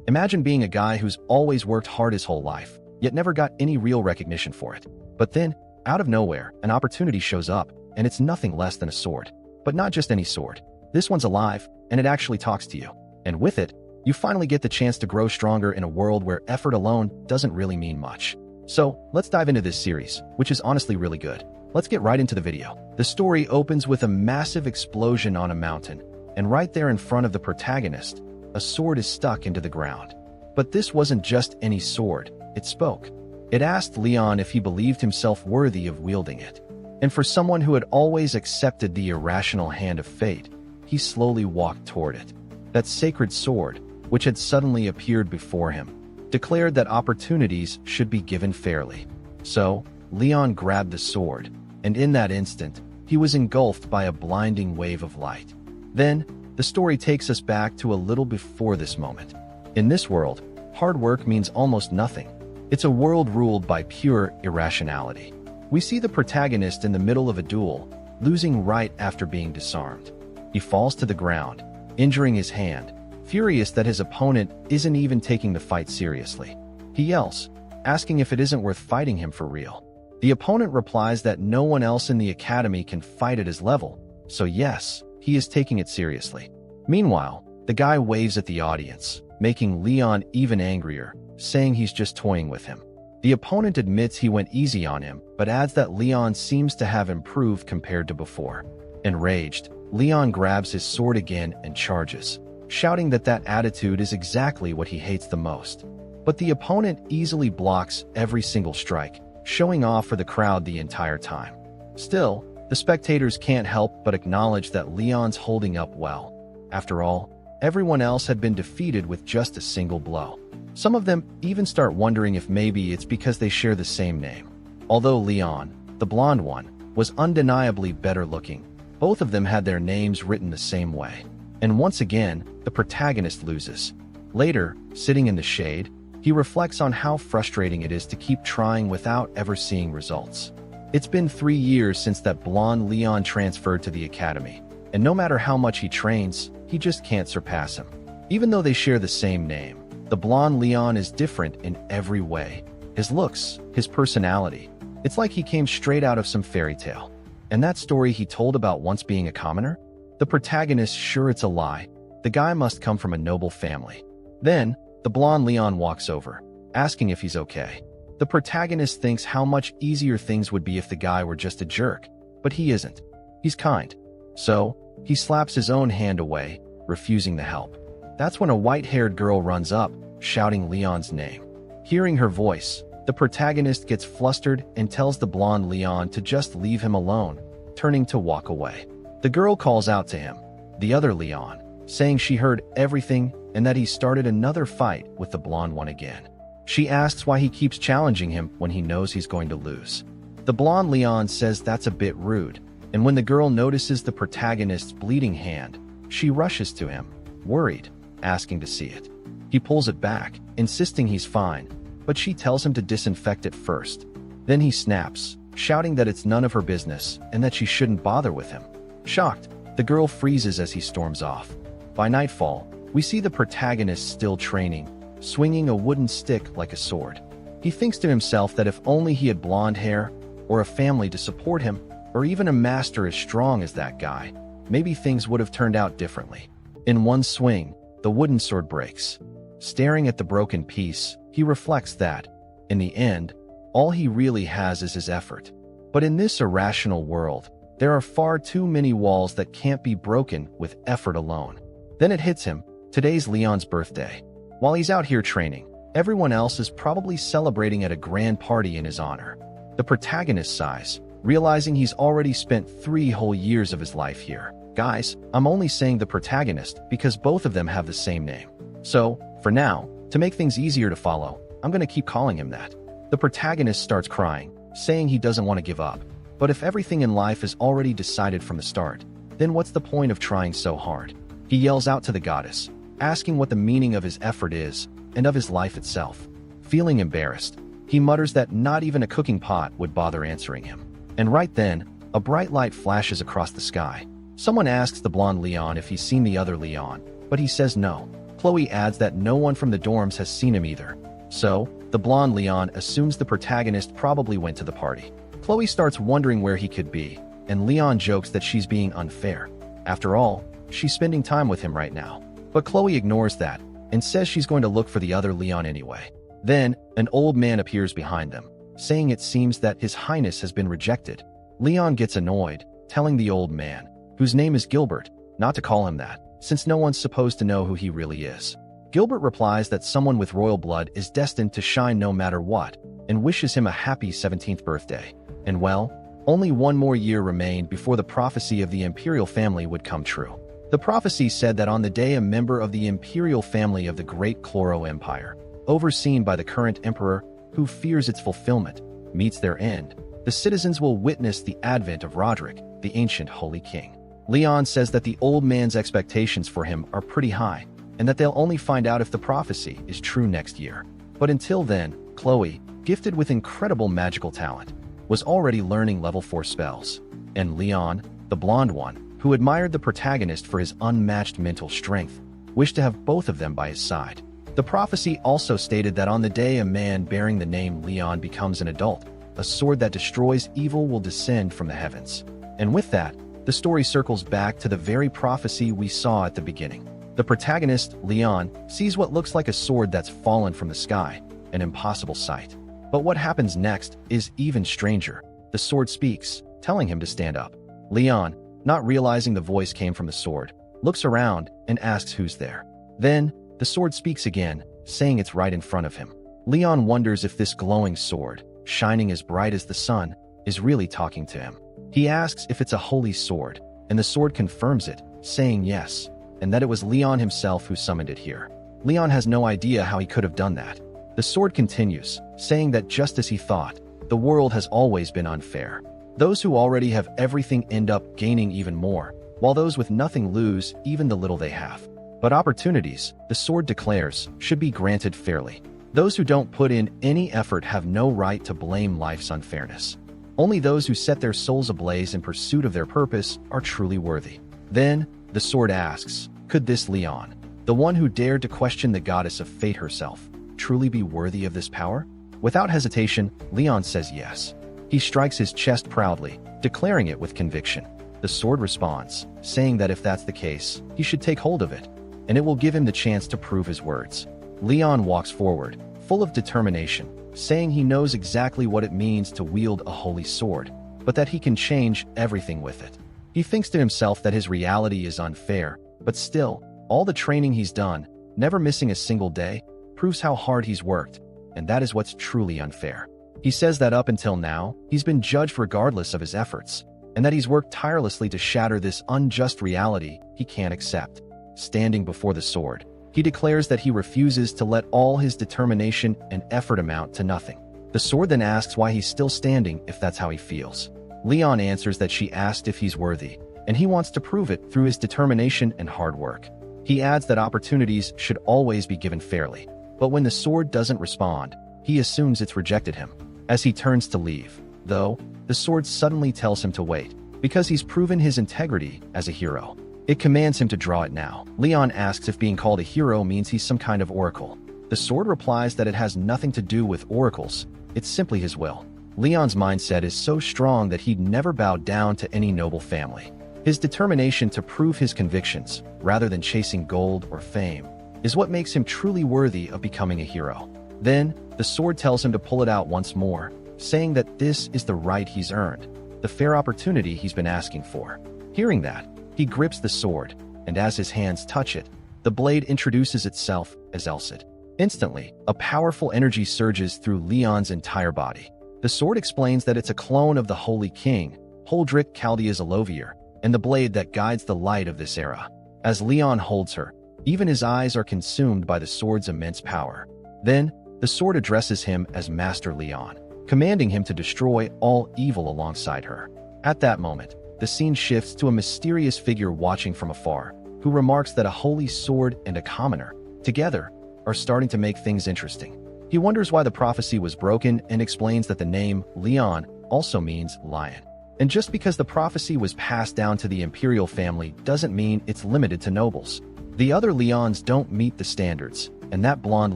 Imagine being a guy who's always worked hard his whole life, yet never got any real recognition for it. But then, out of nowhere, an opportunity shows up, and it's nothing less than a sword. But not just any sword. This one's alive, and it actually talks to you. And with it, you finally get the chance to grow stronger in a world where effort alone doesn't really mean much. So, let's dive into this series, which is honestly really good. Let's get right into the video. The story opens with a massive explosion on a mountain, and right there in front of the protagonist, a sword is stuck into the ground. But this wasn't just any sword, it spoke. It asked Leon if he believed himself worthy of wielding it. And for someone who had always accepted the irrational hand of fate, he slowly walked toward it. That sacred sword, which had suddenly appeared before him, declared that opportunities should be given fairly. So, Leon grabbed the sword, and in that instant, he was engulfed by a blinding wave of light. Then, the story takes us back to a little before this moment. In this world, hard work means almost nothing. It's a world ruled by pure irrationality. We see the protagonist in the middle of a duel, losing right after being disarmed. He falls to the ground, injuring his hand, furious that his opponent isn't even taking the fight seriously. He yells, asking if it isn't worth fighting him for real. The opponent replies that no one else in the academy can fight at his level, so yes, he is taking it seriously. Meanwhile, the guy waves at the audience, making Leon even angrier, saying he's just toying with him. The opponent admits he went easy on him, but adds that Leon seems to have improved compared to before. Enraged, Leon grabs his sword again and charges, shouting that attitude is exactly what he hates the most. But the opponent easily blocks every single strike, showing off for the crowd the entire time. Still, the spectators can't help but acknowledge that Leon's holding up well. After all, everyone else had been defeated with just a single blow. Some of them even start wondering if maybe it's because they share the same name. Although Leon, the blonde one, was undeniably better looking, both of them had their names written the same way. And once again, the protagonist loses. Later, sitting in the shade, he reflects on how frustrating it is to keep trying without ever seeing results. It's been 3 years since that blonde Leon transferred to the academy, and no matter how much he trains, he just can't surpass him. Even though they share the same name, the blonde Leon is different in every way. His looks, his personality. It's like he came straight out of some fairy tale. And that story he told about once being a commoner? The protagonist sure it's a lie. The guy must come from a noble family. Then, the blonde Leon walks over, asking if he's okay. The protagonist thinks how much easier things would be if the guy were just a jerk, but he isn't. He's kind. So, he slaps his own hand away, refusing the help. That's when a white-haired girl runs up, shouting Leon's name. Hearing her voice, the protagonist gets flustered and tells the blonde Leon to just leave him alone, turning to walk away. The girl calls out to him, the other Leon, saying she heard everything and that he started another fight with the blonde one again. She asks why he keeps challenging him when he knows he's going to lose. The blonde Leon says that's a bit rude, and when the girl notices the protagonist's bleeding hand, she rushes to him, worried, asking to see it. He pulls it back, insisting he's fine, but she tells him to disinfect it first. Then he snaps, shouting that it's none of her business and that she shouldn't bother with him. Shocked, the girl freezes as he storms off. By nightfall, we see the protagonist still training, swinging a wooden stick like a sword. He thinks to himself that if only he had blonde hair, or a family to support him, or even a master as strong as that guy, maybe things would have turned out differently. In one swing, the wooden sword breaks. Staring at the broken piece, he reflects that, in the end, all he really has is his effort. But in this irrational world, there are far too many walls that can't be broken with effort alone. Then it hits him, today's Leon's birthday. While he's out here training, everyone else is probably celebrating at a grand party in his honor. The protagonist sighs, realizing he's already spent 3 whole years of his life here. Guys, I'm only saying the protagonist because both of them have the same name. So, for now, to make things easier to follow, I'm going to keep calling him that. The protagonist starts crying, saying he doesn't want to give up. But if everything in life is already decided from the start, then what's the point of trying so hard? He yells out to the goddess, asking what the meaning of his effort is and of his life itself. Feeling embarrassed, he mutters that not even a cooking pot would bother answering him. And right then, a bright light flashes across the sky. Someone asks the blonde Leon if he's seen the other Leon, but he says no. Chloe adds that no one from the dorms has seen him either. So, the blonde Leon assumes the protagonist probably went to the party. Chloe starts wondering where he could be, and Leon jokes that she's being unfair. After all, she's spending time with him right now. But Chloe ignores that and says she's going to look for the other Leon anyway. Then, an old man appears behind them, saying it seems that His Highness has been rejected. Leon gets annoyed, telling the old man, whose name is Gilbert, not to call him that, since no one's supposed to know who he really is. Gilbert replies that someone with royal blood is destined to shine no matter what, and wishes him a happy 17th birthday. And well, only one more year remained before the prophecy of the imperial family would come true. The prophecy said that on the day a member of the imperial family of the Great Chloro Empire, overseen by the current emperor, who fears its fulfillment, meets their end, the citizens will witness the advent of Roderick, the ancient Holy King. Leon says that the old man's expectations for him are pretty high, and that they'll only find out if the prophecy is true next year. But until then, Chloe, gifted with incredible magical talent, was already learning level 4 spells. And Leon, the blonde one, who admired the protagonist for his unmatched mental strength, wished to have both of them by his side. The prophecy also stated that on the day a man bearing the name Leon becomes an adult, a sword that destroys evil will descend from the heavens. And with that, the story circles back to the very prophecy we saw at the beginning. The protagonist, Leon, sees what looks like a sword that's fallen from the sky, an impossible sight. But what happens next is even stranger. The sword speaks, telling him to stand up. Leon, not realizing the voice came from the sword, looks around and asks who's there. Then, the sword speaks again, saying it's right in front of him. Leon wonders if this glowing sword, shining as bright as the sun, is really talking to him. He asks if it's a holy sword, and the sword confirms it, saying yes, and that it was Leon himself who summoned it here. Leon has no idea how he could have done that. The sword continues, saying that just as he thought, the world has always been unfair. Those who already have everything end up gaining even more, while those with nothing lose even the little they have. But opportunities, the sword declares, should be granted fairly. Those who don't put in any effort have no right to blame life's unfairness. Only those who set their souls ablaze in pursuit of their purpose are truly worthy. Then, the sword asks, could this Leon, the one who dared to question the goddess of fate herself, truly be worthy of this power? Without hesitation, Leon says yes. He strikes his chest proudly, declaring it with conviction. The sword responds, saying that if that's the case, he should take hold of it, and it will give him the chance to prove his words. Leon walks forward, full of determination, saying he knows exactly what it means to wield a holy sword, but that he can change everything with it. He thinks to himself that his reality is unfair, but still, all the training he's done, never missing a single day, proves how hard he's worked, and that is what's truly unfair. He says that up until now, he's been judged regardless of his efforts, and that he's worked tirelessly to shatter this unjust reality he can't accept. Standing before the sword, he declares that he refuses to let all his determination and effort amount to nothing. The sword then asks why he's still standing if that's how he feels. Leon answers that she asked if he's worthy, and he wants to prove it through his determination and hard work. He adds that opportunities should always be given fairly, but when the sword doesn't respond, he assumes it's rejected him. As he turns to leave, though, the sword suddenly tells him to wait, because he's proven his integrity as a hero. It commands him to draw it now. Leon asks if being called a hero means he's some kind of oracle. The sword replies that it has nothing to do with oracles, it's simply his will. Leon's mindset is so strong that he'd never bow down to any noble family. His determination to prove his convictions, rather than chasing gold or fame, is what makes him truly worthy of becoming a hero. Then, the sword tells him to pull it out once more, saying that this is the right he's earned, the fair opportunity he's been asking for. Hearing that, he grips the sword, and as his hands touch it, the blade introduces itself as Elcid. Instantly, a powerful energy surges through Leon's entire body. The sword explains that it's a clone of the Holy King, Holdrick Chaldea's Alovier, and the blade that guides the light of this era. As Leon holds her, even his eyes are consumed by the sword's immense power. Then, the sword addresses him as Master Leon, commanding him to destroy all evil alongside her. At that moment, the scene shifts to a mysterious figure watching from afar, who remarks that a holy sword and a commoner, together, are starting to make things interesting. He wonders why the prophecy was broken and explains that the name Leon also means lion. And just because the prophecy was passed down to the imperial family doesn't mean it's limited to nobles. The other Leons don't meet the standards, and that blonde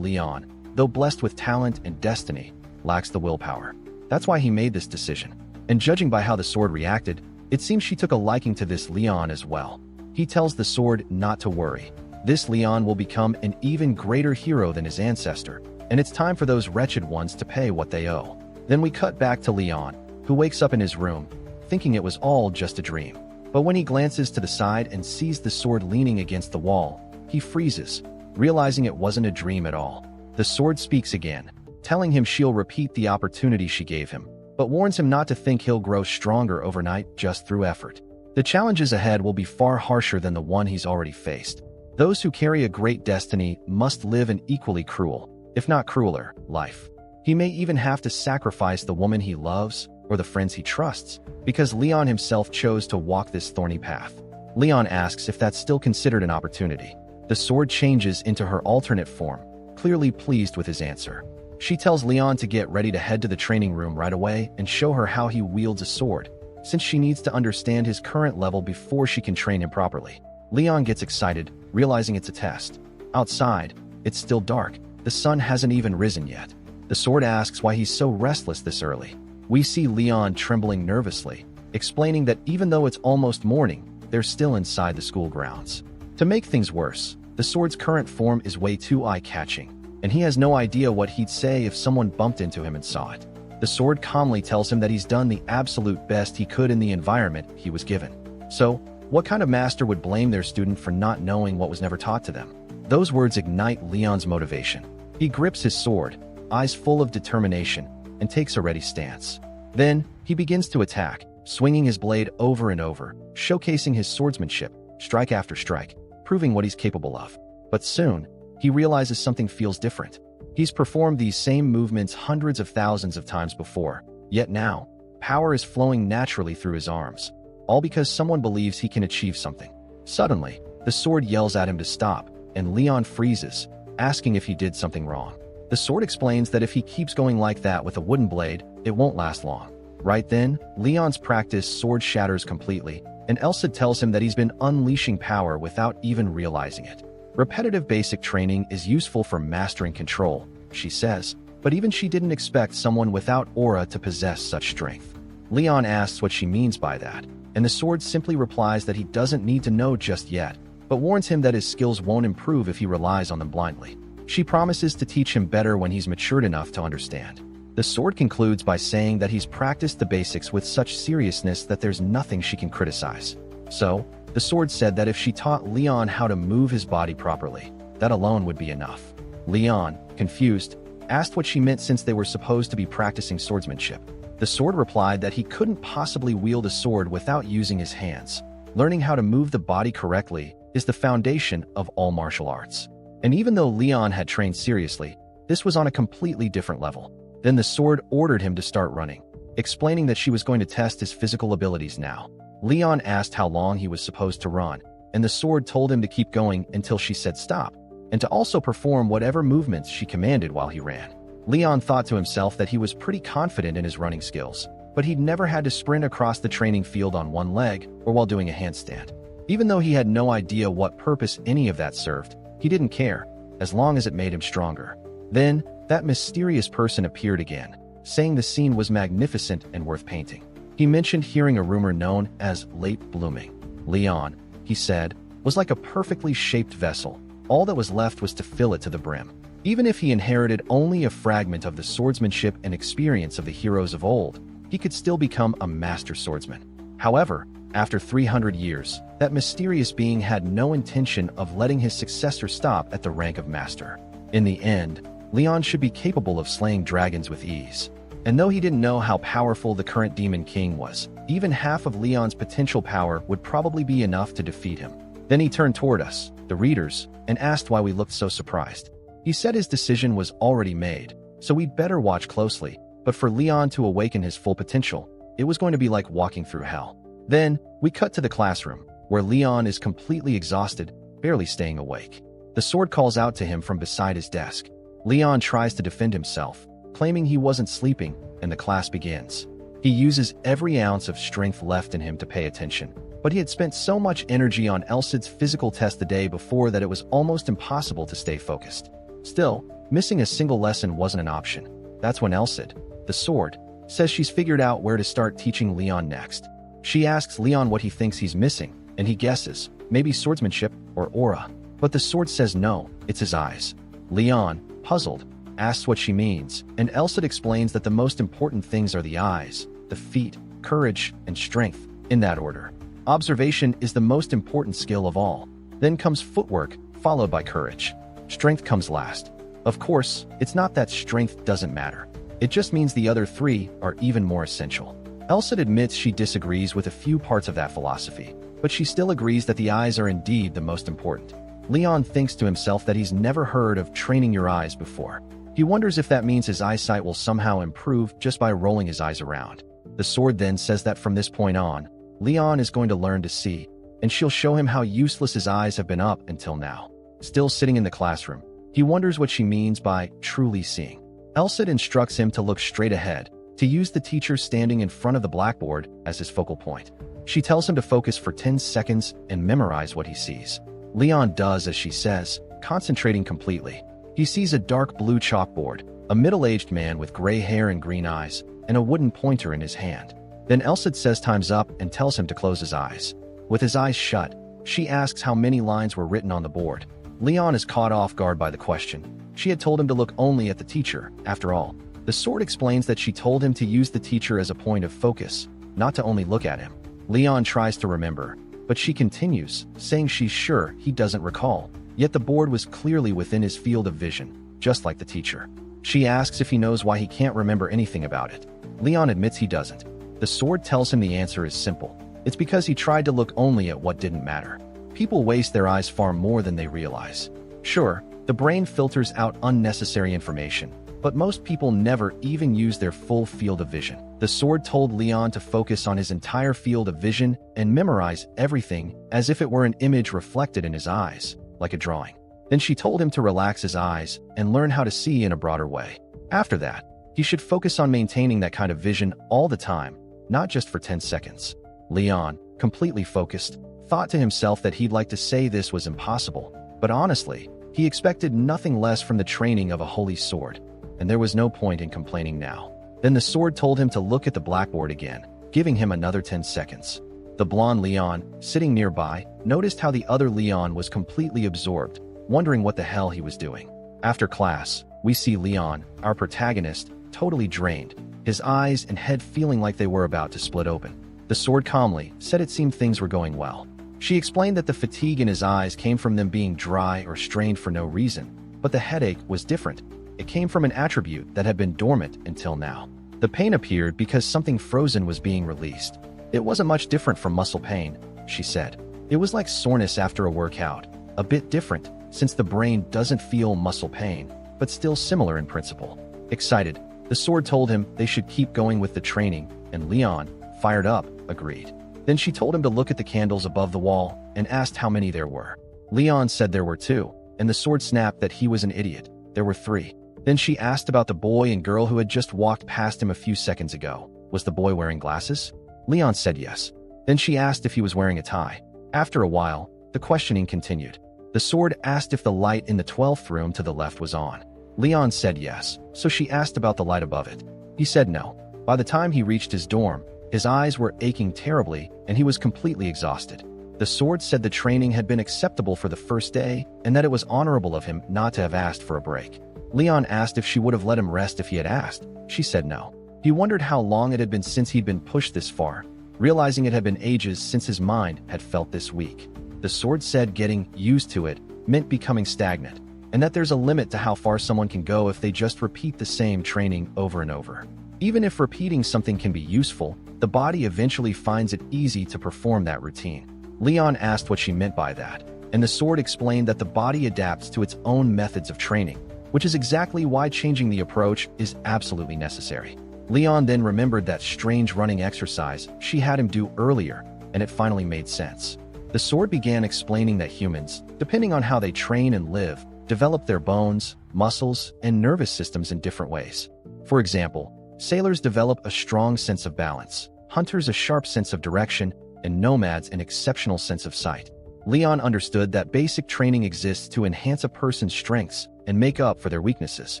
Leon, though blessed with talent and destiny, lacks the willpower. That's why he made this decision. And judging by how the sword reacted, it seems she took a liking to this Leon as well. He tells the sword not to worry. This Leon will become an even greater hero than his ancestor, and it's time for those wretched ones to pay what they owe. Then we cut back to Leon, who wakes up in his room, thinking it was all just a dream. But when he glances to the side and sees the sword leaning against the wall, he freezes, realizing it wasn't a dream at all. The sword speaks again, telling him she'll repeat the opportunity she gave him, but warns him not to think he'll grow stronger overnight just through effort. The challenges ahead will be far harsher than the one he's already faced. Those who carry a great destiny must live an equally cruel, if not crueler, life. He may even have to sacrifice the woman he loves or the friends he trusts, because Leon himself chose to walk this thorny path. Leon asks if that's still considered an opportunity. The sword changes into her alternate form, clearly pleased with his answer. She tells Leon to get ready to head to the training room right away and show her how he wields a sword, since she needs to understand his current level before she can train him properly. Leon gets excited, realizing it's a test. Outside, it's still dark. The sun hasn't even risen yet. The sword asks why he's so restless this early. We see Leon trembling nervously, explaining that even though it's almost morning, they're still inside the school grounds. To make things worse, the sword's current form is way too eye-catching, and he has no idea what he'd say if someone bumped into him and saw it. The sword calmly tells him that he's done the absolute best he could in the environment he was given. So, what kind of master would blame their student for not knowing what was never taught to them? Those words ignite Leon's motivation. He grips his sword, eyes full of determination, and takes a ready stance. Then, he begins to attack, swinging his blade over and over, showcasing his swordsmanship, strike after strike, proving what he's capable of. But soon, he realizes something feels different. He's performed these same movements hundreds of thousands of times before, yet now, power is flowing naturally through his arms, all because someone believes he can achieve something. Suddenly, the sword yells at him to stop, and Leon freezes, asking if he did something wrong. The sword explains that if he keeps going like that with a wooden blade, it won't last long. Right then, Leon's practiced sword shatters completely, and Elsa tells him that he's been unleashing power without even realizing it. Repetitive basic training is useful for mastering control, she says, but even she didn't expect someone without aura to possess such strength. Leon asks what she means by that, and the sword simply replies that he doesn't need to know just yet, but warns him that his skills won't improve if he relies on them blindly. She promises to teach him better when he's matured enough to understand. The sword concludes by saying that he's practiced the basics with such seriousness that there's nothing she can criticize. So, the sword said that if she taught Leon how to move his body properly, that alone would be enough. Leon, confused, asked what she meant since they were supposed to be practicing swordsmanship. The sword replied that he couldn't possibly wield a sword without using his hands. Learning how to move the body correctly is the foundation of all martial arts. And even though Leon had trained seriously, this was on a completely different level. Then the sword ordered him to start running, explaining that she was going to test his physical abilities now. Leon asked how long he was supposed to run, and the sword told him to keep going until she said stop, and to also perform whatever movements she commanded while he ran. Leon thought to himself that he was pretty confident in his running skills, but he'd never had to sprint across the training field on one leg or while doing a handstand. Even though he had no idea what purpose any of that served, he didn't care, as long as it made him stronger. Then, that mysterious person appeared again, saying the scene was magnificent and worth painting. He mentioned hearing a rumor known as late blooming. Leon, he said, was like a perfectly shaped vessel. All that was left was to fill it to the brim. Even if he inherited only a fragment of the swordsmanship and experience of the heroes of old, he could still become a master swordsman. However, after 300 years, that mysterious being had no intention of letting his successor stop at the rank of master. In the end, Leon should be capable of slaying dragons with ease. And though he didn't know how powerful the current Demon King was, even half of Leon's potential power would probably be enough to defeat him. Then he turned toward us, the readers, and asked why we looked so surprised. He said his decision was already made, so we'd better watch closely, but for Leon to awaken his full potential, it was going to be like walking through hell. Then, we cut to the classroom, where Leon is completely exhausted, barely staying awake. The sword calls out to him from beside his desk. Leon tries to defend himself, claiming he wasn't sleeping, and the class begins. He uses every ounce of strength left in him to pay attention, but he had spent so much energy on Elsid's physical test the day before that it was almost impossible to stay focused. Still, missing a single lesson wasn't an option. That's when Elsid, the sword, says she's figured out where to start teaching Leon next. She asks Leon what he thinks he's missing, and he guesses, maybe swordsmanship or aura. But the sword says no, it's his eyes. Leon, puzzled, asks what she means, and Elsid explains that the most important things are the eyes, the feet, courage, and strength, in that order. Observation is the most important skill of all. Then comes footwork, followed by courage. Strength comes last. Of course, it's not that strength doesn't matter. It just means the other three are even more essential. Elsid admits she disagrees with a few parts of that philosophy, but she still agrees that the eyes are indeed the most important. Leon thinks to himself that he's never heard of training your eyes before. He wonders if that means his eyesight will somehow improve just by rolling his eyes around. The sword then says that from this point on, Leon is going to learn to see, and she'll show him how useless his eyes have been up until now. Still sitting in the classroom, he wonders what she means by truly seeing. Elsid instructs him to look straight ahead, to use the teacher standing in front of the blackboard as his focal point. She tells him to focus for 10 seconds and memorize what he sees. Leon does as she says, concentrating completely. He sees a dark blue chalkboard, a middle-aged man with gray hair and green eyes, and a wooden pointer in his hand. Then Elsid says time's up and tells him to close his eyes. With his eyes shut, she asks how many lines were written on the board. Leon is caught off guard by the question. She had told him to look only at the teacher, after all. The sword explains that she told him to use the teacher as a point of focus, not to only look at him. Leon tries to remember, but she continues, saying she's sure he doesn't recall. Yet the board was clearly within his field of vision, just like the teacher. She asks if he knows why he can't remember anything about it. Leon admits he doesn't. The sword tells him the answer is simple. It's because he tried to look only at what didn't matter. People waste their eyes far more than they realize. Sure, the brain filters out unnecessary information, but most people never even use their full field of vision. The sword told Leon to focus on his entire field of vision and memorize everything as if it were an image reflected in his eyes, like a drawing. Then she told him to relax his eyes and learn how to see in a broader way. After that, he should focus on maintaining that kind of vision all the time, not just for 10 seconds. Leon, completely focused, thought to himself that he'd like to say this was impossible, but honestly, he expected nothing less from the training of a holy sword, and there was no point in complaining now. Then the sword told him to look at the blackboard again, giving him another 10 seconds. The blonde Leon, sitting nearby, noticed how the other Leon was completely absorbed, wondering what the hell he was doing. After class, we see Leon, our protagonist, totally drained, his eyes and head feeling like they were about to split open. The sword calmly said it seemed things were going well. She explained that the fatigue in his eyes came from them being dry or strained for no reason, but the headache was different. It came from an attribute that had been dormant until now. The pain appeared because something frozen was being released. It wasn't much different from muscle pain, she said. It was like soreness after a workout, a bit different since the brain doesn't feel muscle pain, but still similar in principle. Excited, the sword told him they should keep going with the training, and Leon, fired up, agreed. Then she told him to look at the candles above the wall and asked how many there were. Leon said there were 2, and the sword snapped that he was an idiot. There were 3. Then she asked about the boy and girl who had just walked past him a few seconds ago. Was the boy wearing glasses? Leon said yes. Then she asked if he was wearing a tie. After a while, the questioning continued. The sword asked if the light in the 12th room to the left was on. Leon said yes, so she asked about the light above it. He said no. By the time he reached his dorm, his eyes were aching terribly and he was completely exhausted. The sword said the training had been acceptable for the first day and that it was honorable of him not to have asked for a break. Leon asked if she would have let him rest if he had asked. She said no. He wondered how long it had been since he'd been pushed this far, realizing it had been ages since his mind had felt this weak. The sword said getting used to it meant becoming stagnant, and that there's a limit to how far someone can go if they just repeat the same training over and over. Even if repeating something can be useful, the body eventually finds it easy to perform that routine. Leon asked what she meant by that, and the sword explained that the body adapts to its own methods of training, which is exactly why changing the approach is absolutely necessary. Leon then remembered that strange running exercise she had him do earlier, and it finally made sense. The sword began explaining that humans, depending on how they train and live, develop their bones, muscles, and nervous systems in different ways. For example, Sailors develop a strong sense of balance, hunters a sharp sense of direction, and nomads an exceptional sense of sight. Leon understood that basic training exists to enhance a person's strengths and make up for their weaknesses.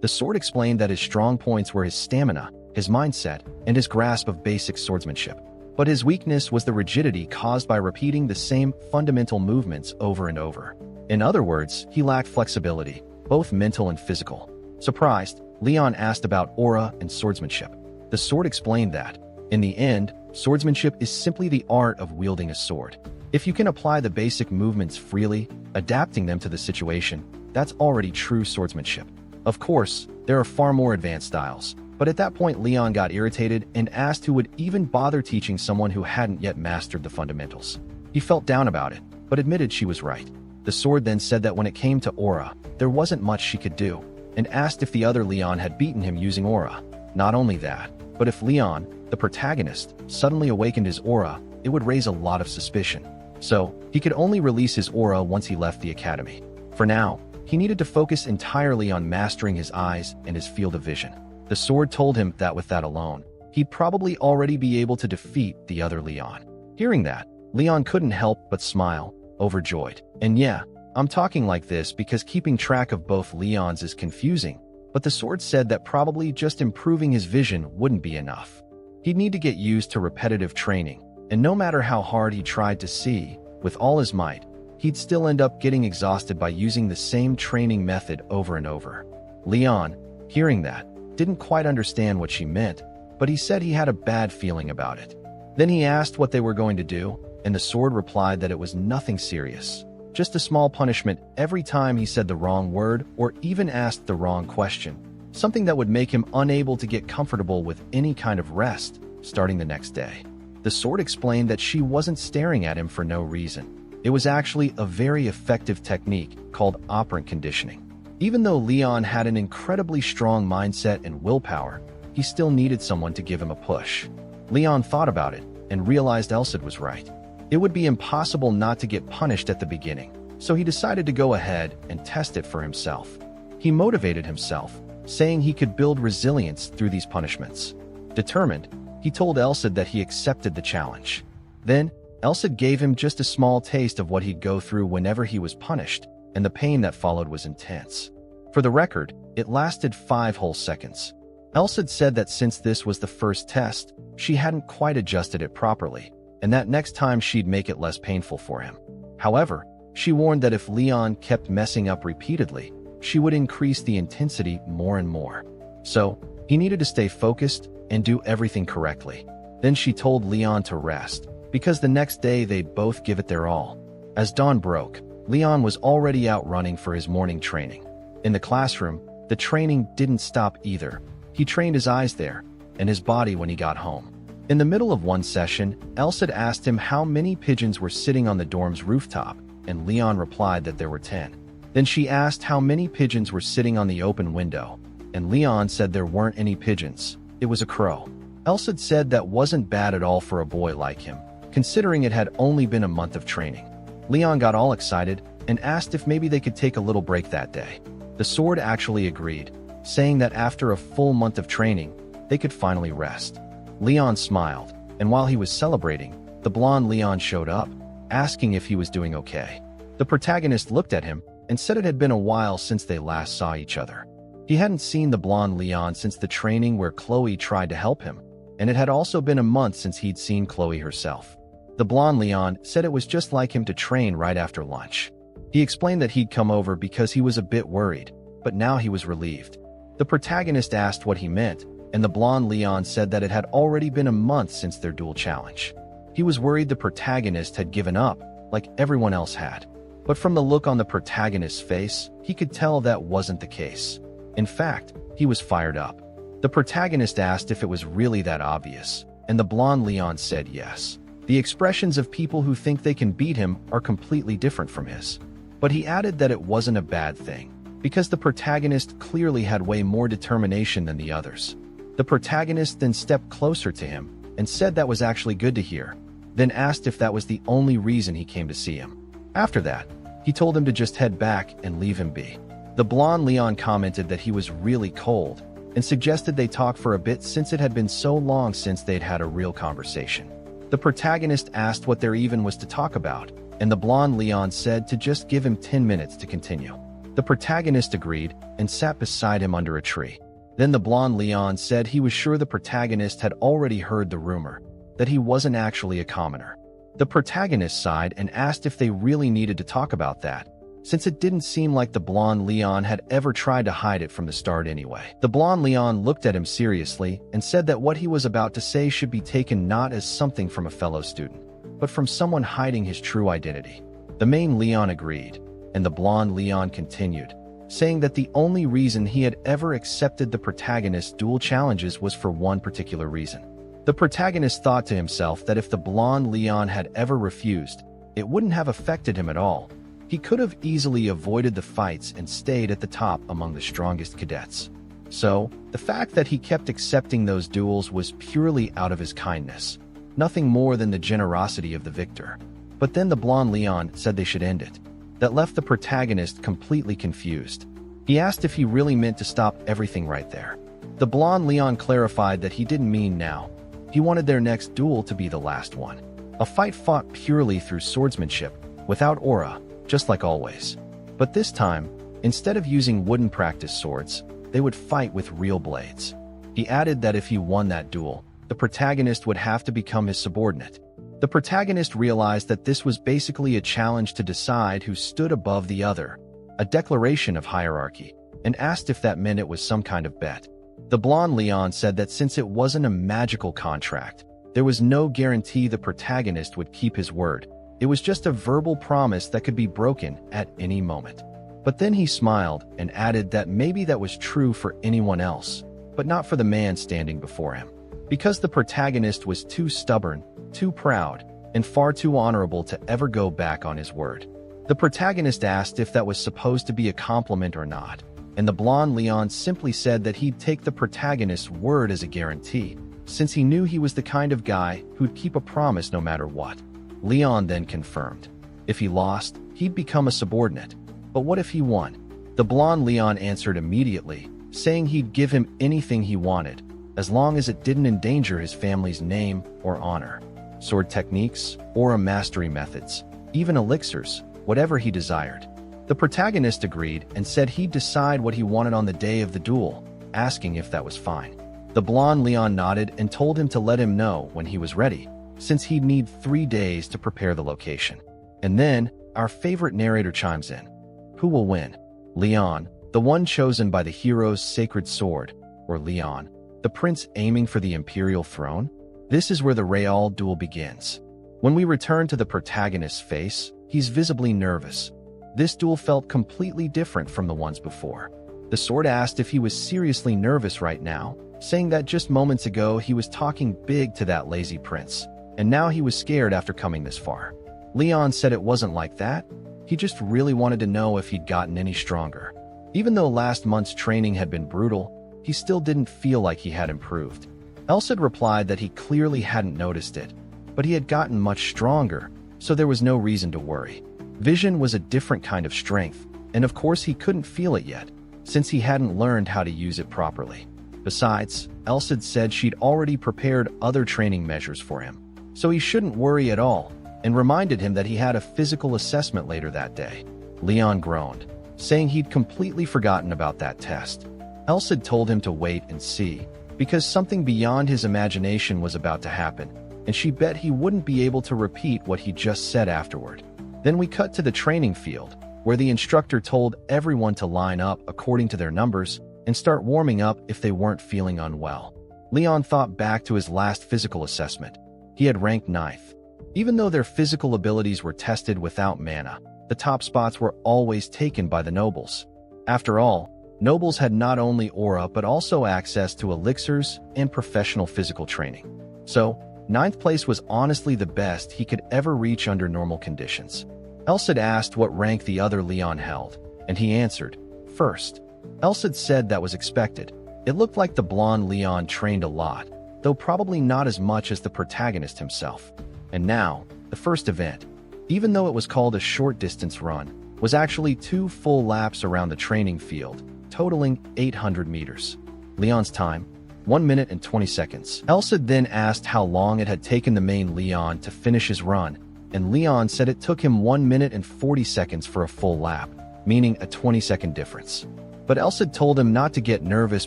The sword explained that his strong points were his stamina, his mindset, and his grasp of basic swordsmanship. But his weakness was the rigidity caused by repeating the same fundamental movements over and over. In other words, he lacked flexibility, both mental and physical. Surprised, Leon asked about aura and swordsmanship. The sword explained that, in the end, swordsmanship is simply the art of wielding a sword. If you can apply the basic movements freely, adapting them to the situation, that's already true swordsmanship. Of course, there are far more advanced styles, but at that point Leon got irritated and asked who would even bother teaching someone who hadn't yet mastered the fundamentals. He felt down about it, but admitted she was right. The sword then said that when it came to aura, there wasn't much she could do, and asked if the other Leon had beaten him using aura. Not only that, but if Leon, the protagonist, suddenly awakened his aura, it would raise a lot of suspicion. So, he could only release his aura once he left the academy. For now, he needed to focus entirely on mastering his eyes and his field of vision. The sword told him that with that alone, he'd probably already be able to defeat the other Leon. Hearing that, Leon couldn't help but smile, overjoyed. And yeah, I'm talking like this because keeping track of both Leons is confusing, but the sword said that probably just improving his vision wouldn't be enough. He'd need to get used to repetitive training, and no matter how hard he tried to see, with all his might, he'd still end up getting exhausted by using the same training method over and over. Leon, hearing that, didn't quite understand what she meant, but he said he had a bad feeling about it. Then he asked what they were going to do, and the sword replied that it was nothing serious, just a small punishment every time he said the wrong word or even asked the wrong question, something that would make him unable to get comfortable with any kind of rest starting the next day. The sword explained that she wasn't staring at him for no reason. It was actually a very effective technique called operant conditioning. Even though Leon had an incredibly strong mindset and willpower, he still needed someone to give him a push. Leon thought about it and realized Elsid was right. It would be impossible not to get punished at the beginning, so he decided to go ahead and test it for himself. He motivated himself, saying he could build resilience through these punishments. Determined, he told Elsid that he accepted the challenge. Then, Elsid gave him just a small taste of what he'd go through whenever he was punished, and the pain that followed was intense. For the record, it lasted 5 whole seconds. Elsid said that since this was the first test, she hadn't quite adjusted it properly, and that next time she'd make it less painful for him. However, she warned that if Leon kept messing up repeatedly, she would increase the intensity more and more. So, he needed to stay focused and do everything correctly. Then she told Leon to rest, because the next day they'd both give it their all. As dawn broke, Leon was already out running for his morning training. In the classroom, the training didn't stop either. He trained his eyes there, and his body when he got home. In the middle of one session, Elsid asked him how many pigeons were sitting on the dorm's rooftop, and Leon replied that there were 10. Then she asked how many pigeons were sitting on the open window, and Leon said there weren't any pigeons, it was a crow. Elsid said that wasn't bad at all for a boy like him, considering it had only been a month of training. Leon got all excited and asked if maybe they could take a little break that day. The sword actually agreed, saying that after a full month of training, they could finally rest. Leon smiled, and while he was celebrating, the blonde Leon showed up, asking if he was doing okay. The protagonist looked at him and said it had been a while since they last saw each other. He hadn't seen the blonde Leon since the training where Chloe tried to help him, and it had also been a month since he'd seen Chloe herself. The blonde Leon said it was just like him to train right after lunch. He explained that he'd come over because he was a bit worried, but now he was relieved. The protagonist asked what he meant, and the blonde Leon said that it had already been a month since their duel challenge. He was worried the protagonist had given up, like everyone else had. But from the look on the protagonist's face, he could tell that wasn't the case. In fact, he was fired up. The protagonist asked if it was really that obvious, and the blonde Leon said yes. The expressions of people who think they can beat him are completely different from his. But he added that it wasn't a bad thing, because the protagonist clearly had way more determination than the others. The protagonist then stepped closer to him and said that was actually good to hear, then asked if that was the only reason he came to see him. After that, he told him to just head back and leave him be. The blonde Leon commented that he was really cold, and suggested they talk for a bit since it had been so long since they'd had a real conversation. The protagonist asked what there even was to talk about, and the blonde Leon said to just give him 10 minutes to continue. The protagonist agreed and sat beside him under a tree. Then the blonde Leon said he was sure the protagonist had already heard the rumor, that he wasn't actually a commoner. The protagonist sighed and asked if they really needed to talk about that, since it didn't seem like the blonde Leon had ever tried to hide it from the start anyway. The blonde Leon looked at him seriously and said that what he was about to say should be taken not as something from a fellow student, but from someone hiding his true identity. The main Leon agreed, and the blonde Leon continued, saying that the only reason he had ever accepted the protagonist's duel challenges was for one particular reason. The protagonist thought to himself that if the blonde Leon had ever refused, it wouldn't have affected him at all. He could have easily avoided the fights and stayed at the top among the strongest cadets. So, the fact that he kept accepting those duels was purely out of his kindness, nothing more than the generosity of the victor. But then the blonde Leon said they should end it. That left the protagonist completely confused. He asked if he really meant to stop everything right there. The blonde Leon clarified that he didn't mean now. He wanted their next duel to be the last one. A fight fought purely through swordsmanship, without aura, just like always. But this time, instead of using wooden practice swords, they would fight with real blades. He added that if he won that duel, the protagonist would have to become his subordinate. The protagonist realized that this was basically a challenge to decide who stood above the other, a declaration of hierarchy, and asked if that meant it was some kind of bet. The blonde Leon said that since it wasn't a magical contract, there was no guarantee the protagonist would keep his word. It was just a verbal promise that could be broken at any moment. But then he smiled and added that maybe that was true for anyone else, but not for the man standing before him. Because the protagonist was too stubborn, too proud, and far too honorable to ever go back on his word. The protagonist asked if that was supposed to be a compliment or not, and the blonde Leon simply said that he'd take the protagonist's word as a guarantee, since he knew he was the kind of guy who'd keep a promise no matter what. Leon then confirmed. If he lost, he'd become a subordinate. But what if he won? The blonde Leon answered immediately, saying he'd give him anything he wanted, as long as it didn't endanger his family's name or honor. Sword techniques, aura mastery methods, even elixirs, whatever he desired. The protagonist agreed and said he'd decide what he wanted on the day of the duel, asking if that was fine. The blonde Leon nodded and told him to let him know when he was ready, since he'd need 3 days to prepare the location. And then, our favorite narrator chimes in. Who will win? Leon, the one chosen by the hero's sacred sword, or Leon, the prince aiming for the imperial throne? This is where the real duel begins. When we return to the protagonist's face, he's visibly nervous. This duel felt completely different from the ones before. The sword asked if he was seriously nervous right now, saying that just moments ago he was talking big to that lazy prince, and now he was scared after coming this far. Leon said it wasn't like that. He just really wanted to know if he'd gotten any stronger. Even though last month's training had been brutal, he still didn't feel like he had improved. Elsid replied that he clearly hadn't noticed it, but he had gotten much stronger, so there was no reason to worry. Vision was a different kind of strength, and of course he couldn't feel it yet, since he hadn't learned how to use it properly. Besides, Elsid said she'd already prepared other training measures for him, so he shouldn't worry at all, and reminded him that he had a physical assessment later that day. Leon groaned, saying he'd completely forgotten about that test. Elsid told him to wait and see, because something beyond his imagination was about to happen, and she bet he wouldn't be able to repeat what he just said afterward. Then we cut to the training field, where the instructor told everyone to line up according to their numbers and start warming up if they weren't feeling unwell. Leon thought back to his last physical assessment. He had ranked 9th. Even though their physical abilities were tested without mana, the top spots were always taken by the nobles. After all, nobles had not only aura but also access to elixirs and professional physical training. So, 9th place was honestly the best he could ever reach under normal conditions. Elsid asked what rank the other Leon held, and he answered, 1st. Elsid said that was expected. It looked like the blonde Leon trained a lot, though probably not as much as the protagonist himself. And now, the first event, even though it was called a short-distance run, was actually 2 full laps around the training field, totaling 800 meters. Leon's time, 1 minute and 20 seconds. Elsa then asked how long it had taken the main Leon to finish his run, and Leon said it took him 1 minute and 40 seconds for a full lap, meaning a 20-second difference. But Elsa told him not to get nervous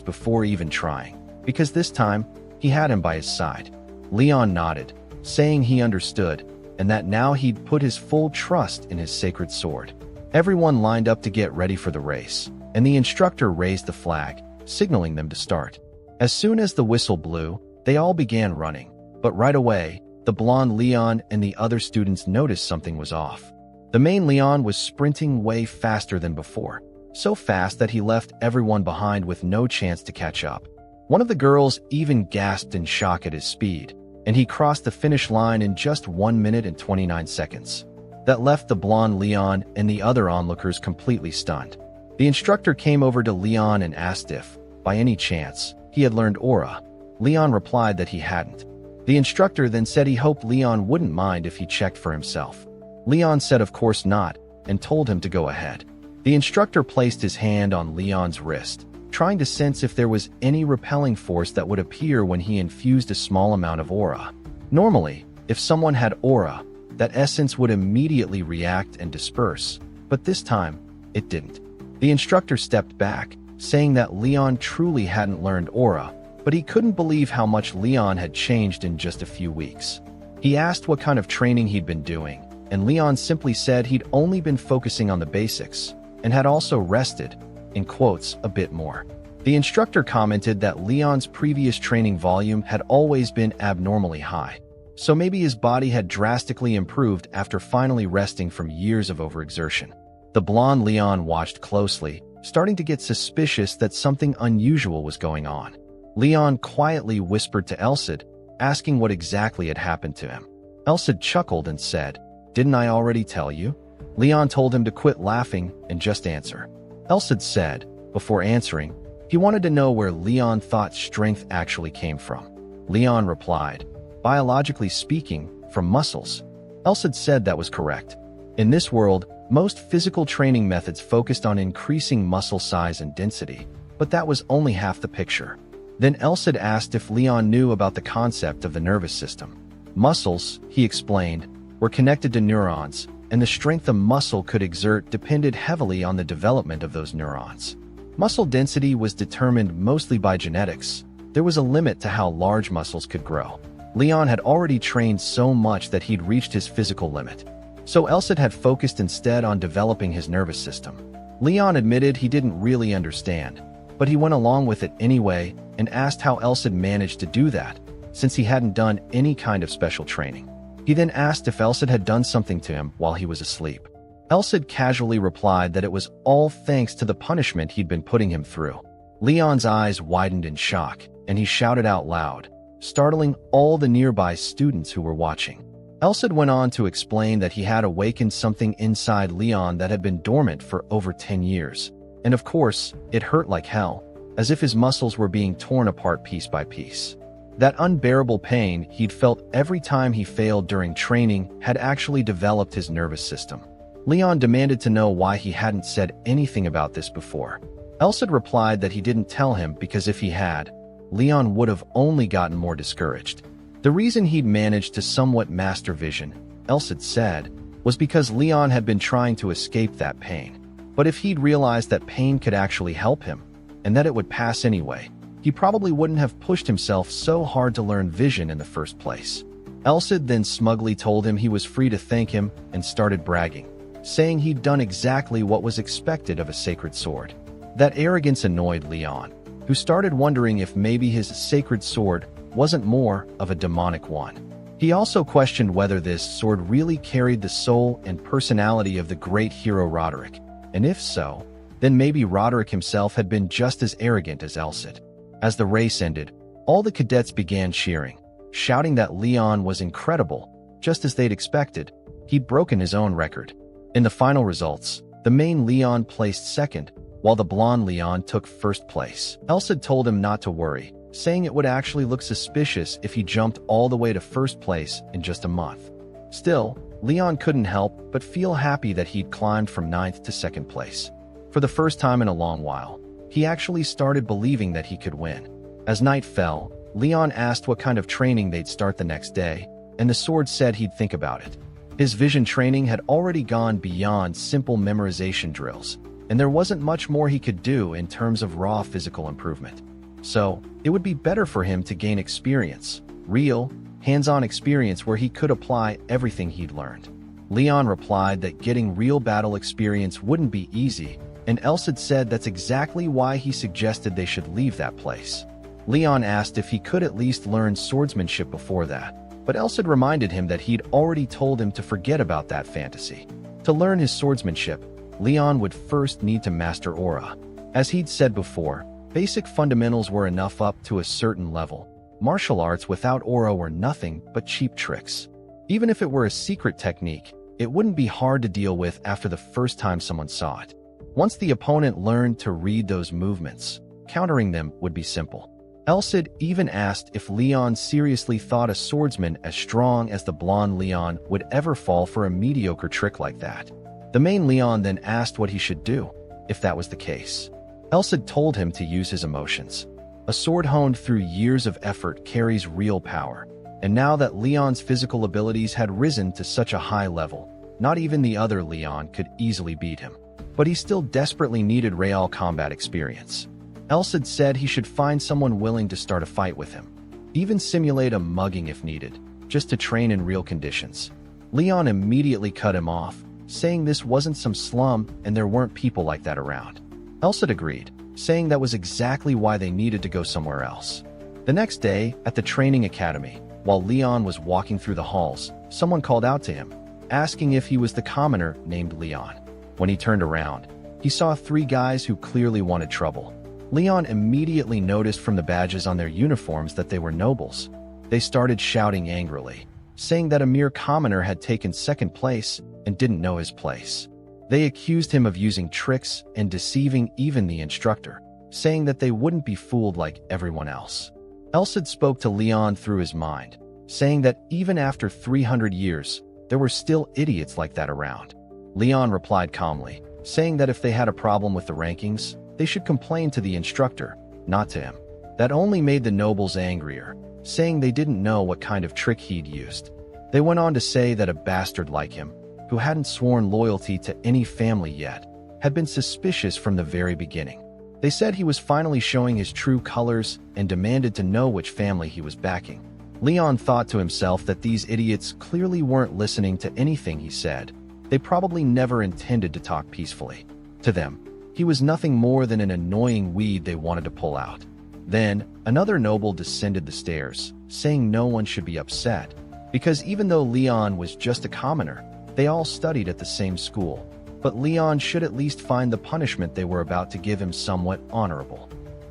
before even trying, because this time, he had him by his side. Leon nodded, saying he understood, and that now he'd put his full trust in his sacred sword. Everyone lined up to get ready for the race, and the instructor raised the flag, signaling them to start. As soon as the whistle blew, they all began running, but right away, the blonde Leon and the other students noticed something was off. The main Leon was sprinting way faster than before, so fast that he left everyone behind with no chance to catch up. One of the girls even gasped in shock at his speed, and he crossed the finish line in just 1 minute and 29 seconds. That left the blonde Leon and the other onlookers completely stunned. The instructor came over to Leon and asked if, by any chance, he had learned aura. Leon replied that he hadn't. The instructor then said he hoped Leon wouldn't mind if he checked for himself. Leon said of course not, and told him to go ahead. The instructor placed his hand on Leon's wrist, trying to sense if there was any repelling force that would appear when he infused a small amount of aura. Normally, if someone had aura, that essence would immediately react and disperse, but this time, it didn't. The instructor stepped back, saying that Leon truly hadn't learned aura, but he couldn't believe how much Leon had changed in just a few weeks. He asked what kind of training he'd been doing, and Leon simply said he'd only been focusing on the basics, and had also rested, in quotes, a bit more. The instructor commented that Leon's previous training volume had always been abnormally high, so maybe his body had drastically improved after finally resting from years of overexertion. The blonde Leon watched closely, starting to get suspicious that something unusual was going on. Leon quietly whispered to Elsa, asking what exactly had happened to him. Elsa chuckled and said, "Didn't I already tell you?" Leon told him to quit laughing and just answer. Elsa said, before answering, he wanted to know where Leon thought strength actually came from. Leon replied, "Biologically speaking, from muscles." Elsa said that was correct. In this world, most physical training methods focused on increasing muscle size and density, but that was only half the picture. Then Elsa asked if Leon knew about the concept of the nervous system. Muscles, he explained, were connected to neurons, and the strength a muscle could exert depended heavily on the development of those neurons. Muscle density was determined mostly by genetics. There was a limit to how large muscles could grow. Leon had already trained so much that he'd reached his physical limit. So Elsa had focused instead on developing his nervous system. Leon admitted he didn't really understand, but he went along with it anyway and asked how Elsa managed to do that, since he hadn't done any kind of special training. He then asked if Elsa had done something to him while he was asleep. Elsa casually replied that it was all thanks to the punishment he'd been putting him through. Leon's eyes widened in shock, and he shouted out loud, startling all the nearby students who were watching. Elsa went on to explain that he had awakened something inside Leon that had been dormant for over 10 years. And of course, it hurt like hell, as if his muscles were being torn apart piece by piece. That unbearable pain he'd felt every time he failed during training had actually developed his nervous system. Leon demanded to know why he hadn't said anything about this before. Elsa replied that he didn't tell him because if he had, Leon would have only gotten more discouraged. The reason he'd managed to somewhat master vision, Elsa said, was because Leon had been trying to escape that pain. But if he'd realized that pain could actually help him, and that it would pass anyway, he probably wouldn't have pushed himself so hard to learn vision in the first place. Elsa then smugly told him he was free to thank him and started bragging, saying he'd done exactly what was expected of a sacred sword. That arrogance annoyed Leon, who started wondering if maybe his sacred sword wasn't more of a demonic one. He also questioned whether this sword really carried the soul and personality of the great hero Roderick, and if so, then maybe Roderick himself had been just as arrogant as Elsa. As the race ended, all the cadets began cheering, shouting that Leon was incredible, just as they'd expected. He'd broken his own record. In the final results, the main Leon placed second, while the blonde Leon took first place. Elsa told him not to worry, saying it would actually look suspicious if he jumped all the way to first place in just a month. Still, Leon couldn't help but feel happy that he'd climbed from 9th to 2nd place. For the first time in a long while, He actually started believing that he could win. As night fell, Leon asked what kind of training they'd start the next day, and the sword said he'd think about it. His vision training had already gone beyond simple memorization drills, and there wasn't much more he could do in terms of raw physical improvement. So, it would be better for him to gain experience, real, hands-on experience where he could apply everything he'd learned. Leon replied that getting real battle experience wouldn't be easy, and Elcid said that's exactly why he suggested they should leave that place. Leon asked if he could at least learn swordsmanship before that, but Elcid reminded him that he'd already told him to forget about that fantasy. To learn his swordsmanship, Leon would first need to master aura. As he'd said before, basic fundamentals were enough up to a certain level. Martial arts without aura were nothing but cheap tricks. Even if it were a secret technique, it wouldn't be hard to deal with after the first time someone saw it. Once the opponent learned to read those movements, countering them would be simple. Elcid even asked if Leon seriously thought a swordsman as strong as the blonde Leon would ever fall for a mediocre trick like that. The main Leon then asked what he should do, if that was the case. Elcid told him to use his emotions. A sword honed through years of effort carries real power, and now that Leon's physical abilities had risen to such a high level, not even the other Leon could easily beat him. But he still desperately needed real combat experience. Elcid said he should find someone willing to start a fight with him, even simulate a mugging if needed, just to train in real conditions. Leon immediately cut him off, saying this wasn't some slum and there weren't people like that around. Elcid agreed, saying that was exactly why they needed to go somewhere else. The next day, at the training academy, while Leon was walking through the halls, someone called out to him, asking if he was the commoner named Leon. When he turned around, he saw 3 guys who clearly wanted trouble. Leon immediately noticed from the badges on their uniforms that they were nobles. They started shouting angrily, saying that a mere commoner had taken second place and didn't know his place. They accused him of using tricks and deceiving even the instructor, saying that they wouldn't be fooled like everyone else. Elcid spoke to Leon through his mind, saying that even after 300 years, there were still idiots like that around. Leon replied calmly, saying that if they had a problem with the rankings, they should complain to the instructor, not to him. That only made the nobles angrier, saying they didn't know what kind of trick he'd used. They went on to say that a bastard like him, who hadn't sworn loyalty to any family yet, had been suspicious from the very beginning. They said he was finally showing his true colors and demanded to know which family he was backing. Leon thought to himself that these idiots clearly weren't listening to anything he said. They probably never intended to talk peacefully. To them, he was nothing more than an annoying weed they wanted to pull out. Then, another noble descended the stairs, saying no one should be upset, because even though Leon was just a commoner, they all studied at the same school, but Leon should at least find the punishment they were about to give him somewhat honorable.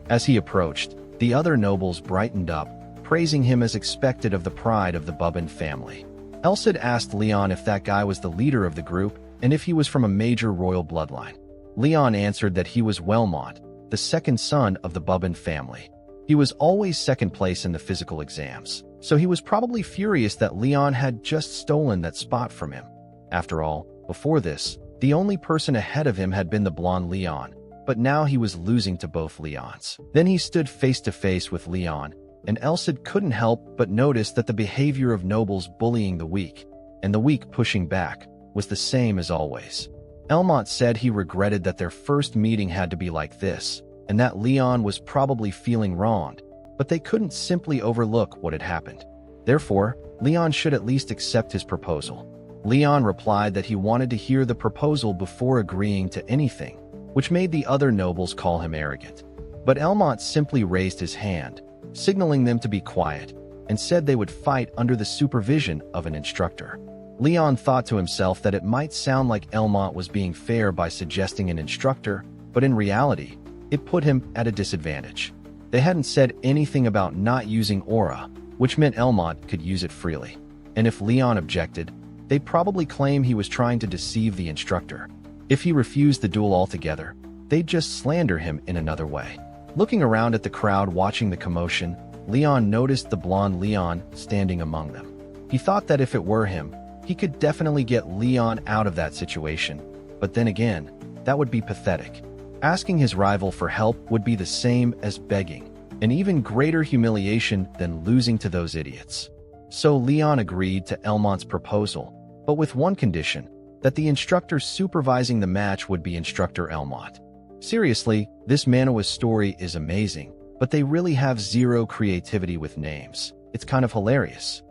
As he approached, the other nobles brightened up, praising him as expected of the pride of the Bubbin family. Elcid asked Leon if that guy was the leader of the group and if he was from a major royal bloodline. Leon answered that he was Wellmont, the second son of the Bubbin family. He was always second place in the physical exams, so he was probably furious that Leon had just stolen that spot from him. After all, before this, the only person ahead of him had been the blonde Leon, but now he was losing to both Leons. Then he stood face to face with Leon, and Elcid couldn't help but notice that the behavior of nobles bullying the weak, and the weak pushing back, was the same as always. Elmont said he regretted that their first meeting had to be like this, and that Leon was probably feeling wronged, but they couldn't simply overlook what had happened. Therefore, Leon should at least accept his proposal. Leon replied that he wanted to hear the proposal before agreeing to anything, which made the other nobles call him arrogant. But Elmont simply raised his hand, signaling them to be quiet, and said they would fight under the supervision of an instructor. Leon thought to himself that it might sound like Elmont was being fair by suggesting an instructor, but in reality, it put him at a disadvantage. They hadn't said anything about not using aura, which meant Elmont could use it freely. And if Leon objected, they'd probably claim he was trying to deceive the instructor. If he refused the duel altogether, they'd just slander him in another way. Looking around at the crowd watching the commotion, Leon noticed the blonde Leon standing among them. He thought that if it were him, he could definitely get Leon out of that situation, but then again, that would be pathetic. Asking his rival for help would be the same as begging, an even greater humiliation than losing to those idiots. So Leon agreed to Elmont's proposal, but with one condition, that the instructor supervising the match would be Instructor Elmont. Seriously, this Manhwa story is amazing, but they really have zero creativity with names. It's kind of hilarious.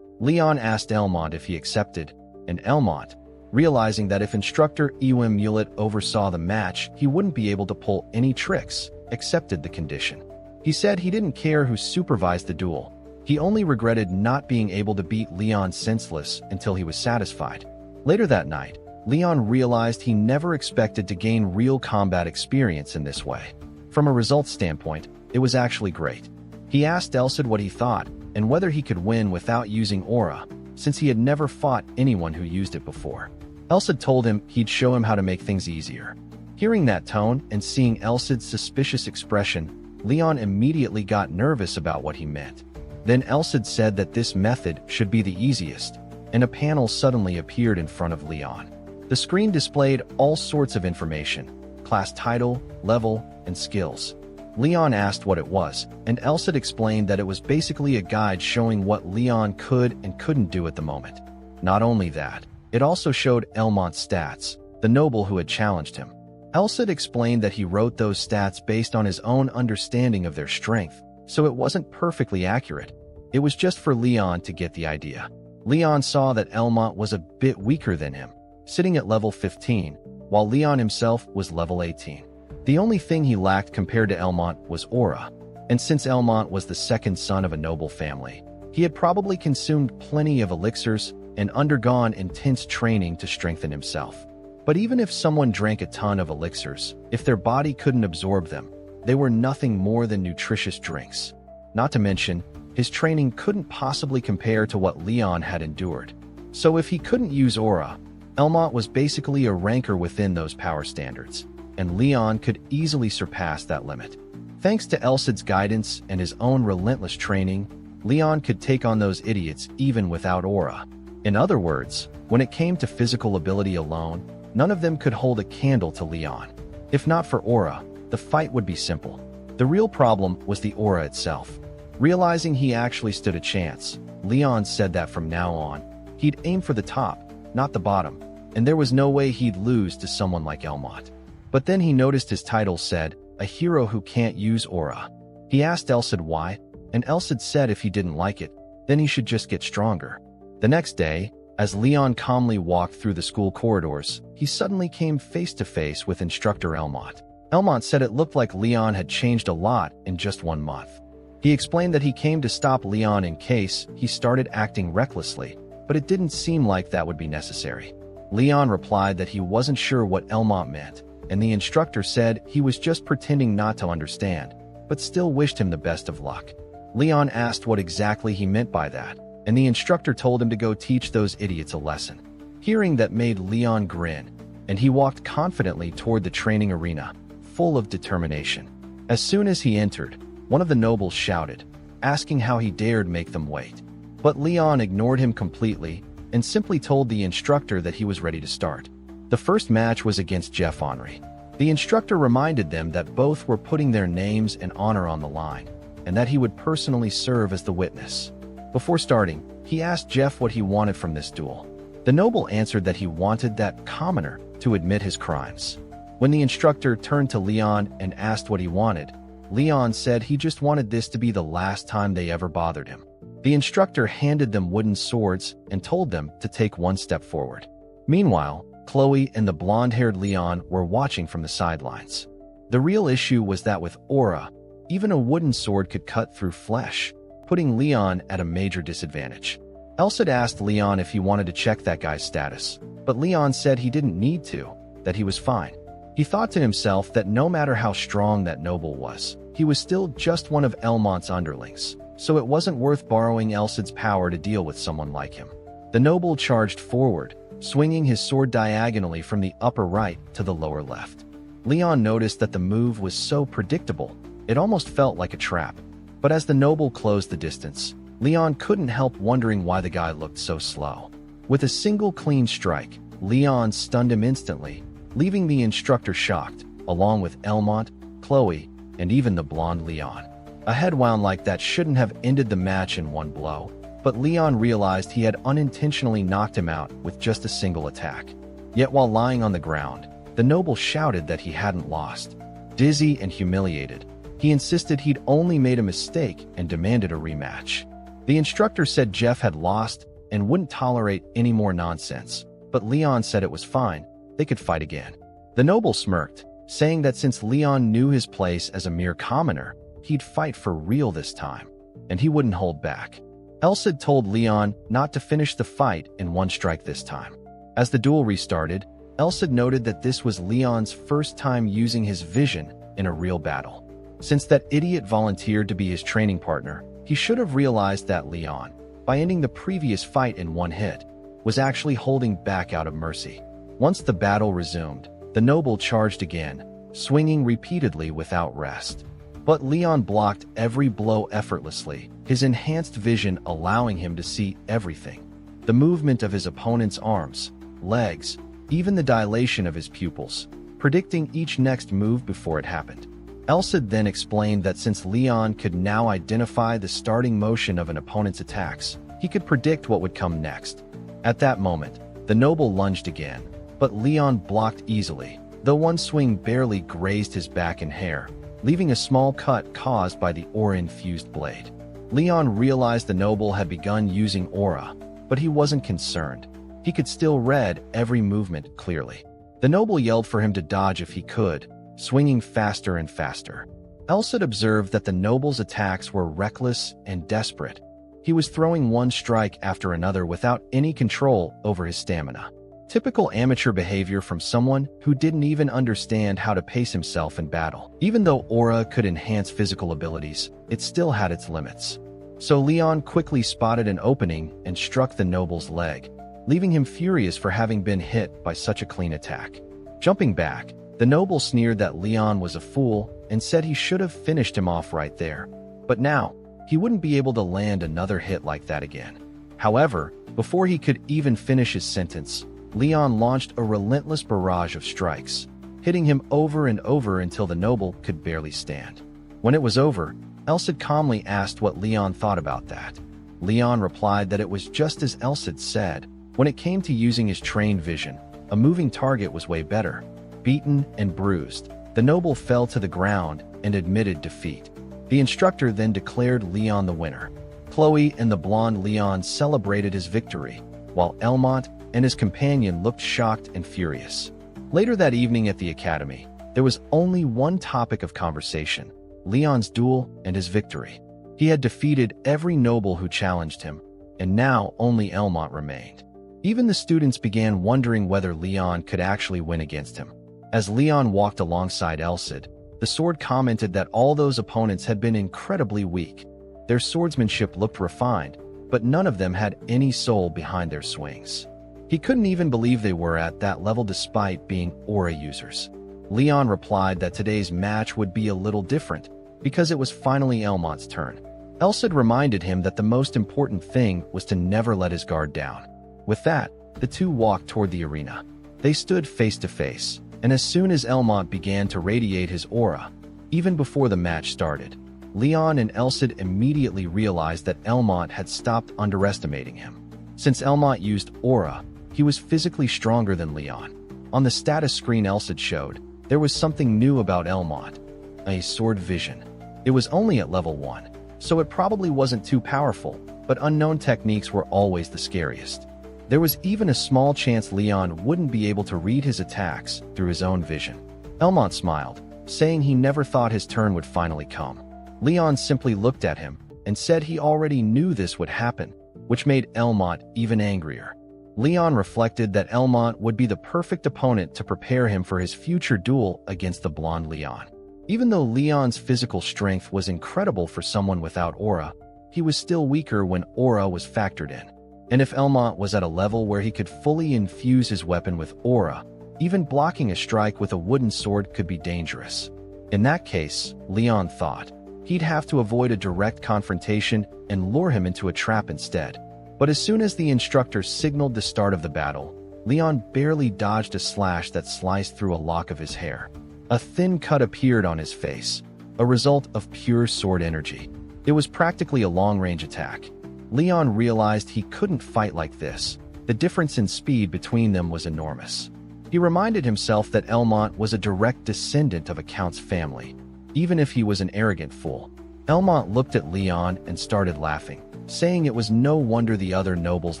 Leon asked Elmont if he accepted, and Elmont, realizing that if Instructor Ewim Mulet oversaw the match, he wouldn't be able to pull any tricks, accepted the condition. He said he didn't care who supervised the duel. He only regretted not being able to beat Leon senseless until he was satisfied. Later that night, Leon realized he never expected to gain real combat experience in this way. From a results standpoint, it was actually great. He asked Elsid what he thought and whether he could win without using aura, since he had never fought anyone who used it before. Elsid told him he'd show him how to make things easier. Hearing that tone and seeing Elsid's suspicious expression, Leon immediately got nervous about what he meant. Then Elsid said that this method should be the easiest, and a panel suddenly appeared in front of Leon. The screen displayed all sorts of information: class title, level, and skills. Leon asked what it was, and Elsid explained that it was basically a guide showing what Leon could and couldn't do at the moment. Not only that, it also showed Elmont's stats, the noble who had challenged him. Elsid explained that he wrote those stats based on his own understanding of their strength, so it wasn't perfectly accurate. It was just for Leon to get the idea. Leon saw that Elmont was a bit weaker than him, sitting at level 15, while Leon himself was level 18. The only thing he lacked compared to Elmont was aura, and since Elmont was the second son of a noble family, he had probably consumed plenty of elixirs and undergone intense training to strengthen himself. But even if someone drank a ton of elixirs, if their body couldn't absorb them, they were nothing more than nutritious drinks. Not to mention, his training couldn't possibly compare to what Leon had endured. So if he couldn't use aura, Elmont was basically a ranker within those power standards, and Leon could easily surpass that limit. Thanks to Elsid's guidance and his own relentless training, Leon could take on those idiots even without aura. In other words, when it came to physical ability alone, none of them could hold a candle to Leon. If not for aura, the fight would be simple. The real problem was the aura itself. Realizing he actually stood a chance, Leon said that from now on, he'd aim for the top, not the bottom, and there was no way he'd lose to someone like Elmont. But then he noticed his title said, "A hero who can't use aura." He asked Elsid why, and Elsid said if he didn't like it, then he should just get stronger. The next day, as Leon calmly walked through the school corridors, he suddenly came face to face with Instructor Elmont. Elmont said it looked like Leon had changed a lot in just 1 month. He explained that he came to stop Leon in case he started acting recklessly, but it didn't seem like that would be necessary. Leon replied that he wasn't sure what Elmont meant, and the instructor said he was just pretending not to understand, but still wished him the best of luck. Leon asked what exactly he meant by that, and the instructor told him to go teach those idiots a lesson. Hearing that made Leon grin, and he walked confidently toward the training arena, full of determination. As soon as he entered, one of the nobles shouted, asking how he dared make them wait. But Leon ignored him completely and simply told the instructor that he was ready to start. The first match was against Jeff Henry. The instructor reminded them that both were putting their names and honor on the line, and that he would personally serve as the witness. Before starting, he asked Jeff what he wanted from this duel. The noble answered that he wanted that commoner to admit his crimes. When the instructor turned to Leon and asked what he wanted, Leon said he just wanted this to be the last time they ever bothered him. The instructor handed them wooden swords and told them to take 1 step forward. Meanwhile, Chloe and the blonde-haired Leon were watching from the sidelines. The real issue was that with aura, even a wooden sword could cut through flesh, putting Leon at a major disadvantage. Elsid asked Leon if he wanted to check that guy's status, but Leon said he didn't need to, that he was fine. He thought to himself that no matter how strong that noble was, he was still just one of Elmont's underlings, so it wasn't worth borrowing Elsid's power to deal with someone like him. The noble charged forward, swinging his sword diagonally from the upper right to the lower left. Leon noticed that the move was so predictable, it almost felt like a trap. But as the noble closed the distance, Leon couldn't help wondering why the guy looked so slow. With a single clean strike, Leon stunned him instantly, leaving the instructor shocked, along with Elmont, Chloe, and even the blonde Leon. A head wound like that shouldn't have ended the match in one blow, but Leon realized he had unintentionally knocked him out with just a single attack. Yet while lying on the ground, the noble shouted that he hadn't lost. Dizzy and humiliated, he insisted he'd only made a mistake and demanded a rematch. The instructor said Jeff had lost and wouldn't tolerate any more nonsense, but Leon said it was fine, they could fight again. The noble smirked, saying that since Leon knew his place as a mere commoner, he'd fight for real this time, and he wouldn't hold back. Elsid told Leon not to finish the fight in one strike this time. As the duel restarted, Elsid noted that this was Leon's first time using his vision in a real battle. Since that idiot volunteered to be his training partner, he should have realized that Leon, by ending the previous fight in one hit, was actually holding back out of mercy. Once the battle resumed, the noble charged again, swinging repeatedly without rest. But Leon blocked every blow effortlessly, his enhanced vision allowing him to see everything. The movement of his opponent's arms, legs, even the dilation of his pupils, predicting each next move before it happened. Elsid then explained that since Leon could now identify the starting motion of an opponent's attacks, he could predict what would come next. At that moment, the noble lunged again, but Leon blocked easily, though one swing barely grazed his back and hair, leaving a small cut caused by the aura-infused blade. Leon realized the noble had begun using aura, but he wasn't concerned. He could still read every movement clearly. The noble yelled for him to dodge if he could, swinging faster and faster. Elsid observed that the noble's attacks were reckless and desperate. He was throwing one strike after another without any control over his stamina. Typical amateur behavior from someone who didn't even understand how to pace himself in battle. Even though aura could enhance physical abilities, it still had its limits. So Leon quickly spotted an opening and struck the noble's leg, leaving him furious for having been hit by such a clean attack. Jumping back, the noble sneered that Leon was a fool and said he should have finished him off right there. But now, he wouldn't be able to land another hit like that again. However, before he could even finish his sentence, Leon launched a relentless barrage of strikes, hitting him over and over until the noble could barely stand. When it was over, Elsid calmly asked what Leon thought about that. Leon replied that it was just as Elsid said. When it came to using his trained vision, a moving target was way better. Beaten and bruised, the noble fell to the ground and admitted defeat. The instructor then declared Leon the winner. Chloe and the blonde Leon celebrated his victory, while Elmont and his companion looked shocked and furious. Later that evening at the academy, there was only one topic of conversation: Leon's duel and his victory. He had defeated every noble who challenged him, and now only Elmont remained. Even the students began wondering whether Leon could actually win against him. As Leon walked alongside Elsid, the sword commented that all those opponents had been incredibly weak. Their swordsmanship looked refined, but none of them had any soul behind their swings. He couldn't even believe they were at that level despite being aura users. Leon replied that today's match would be a little different, because it was finally Elmont's turn. Elsid reminded him that the most important thing was to never let his guard down. With that, the two walked toward the arena. They stood face to face, and as soon as Elmont began to radiate his aura, even before the match started, Leon and Elsid immediately realized that Elmont had stopped underestimating him. Since Elmont used aura, he was physically stronger than Leon. On the status screen Elsid showed, there was something new about Elmont: a sword vision. It was only at level 1, so it probably wasn't too powerful, but unknown techniques were always the scariest. There was even a small chance Leon wouldn't be able to read his attacks through his own vision. Elmont smiled, saying he never thought his turn would finally come. Leon simply looked at him and said he already knew this would happen, which made Elmont even angrier. Leon reflected that Elmont would be the perfect opponent to prepare him for his future duel against the blonde Leon. Even though Leon's physical strength was incredible for someone without aura, he was still weaker when aura was factored in. And if Elmont was at a level where he could fully infuse his weapon with aura, even blocking a strike with a wooden sword could be dangerous. In that case, Leon thought, he'd have to avoid a direct confrontation and lure him into a trap instead. But as soon as the instructor signaled the start of the battle, Leon barely dodged a slash that sliced through a lock of his hair. A thin cut appeared on his face, a result of pure sword energy. It was practically a long-range attack. Leon realized he couldn't fight like this. The difference in speed between them was enormous. He reminded himself that Elmont was a direct descendant of a count's family, even if he was an arrogant fool. Elmont looked at Leon and started laughing, saying it was no wonder the other nobles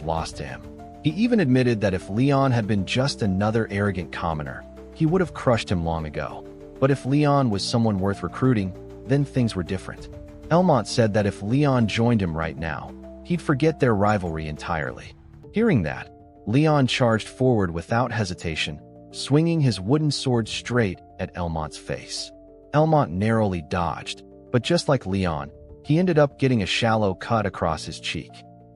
lost to him. He even admitted that if Leon had been just another arrogant commoner, he would have crushed him long ago. But if Leon was someone worth recruiting, then things were different. Elmont said that if Leon joined him right now, he'd forget their rivalry entirely. Hearing that, Leon charged forward without hesitation, swinging his wooden sword straight at Elmont's face. Elmont narrowly dodged, but just like Leon, he ended up getting a shallow cut across his cheek.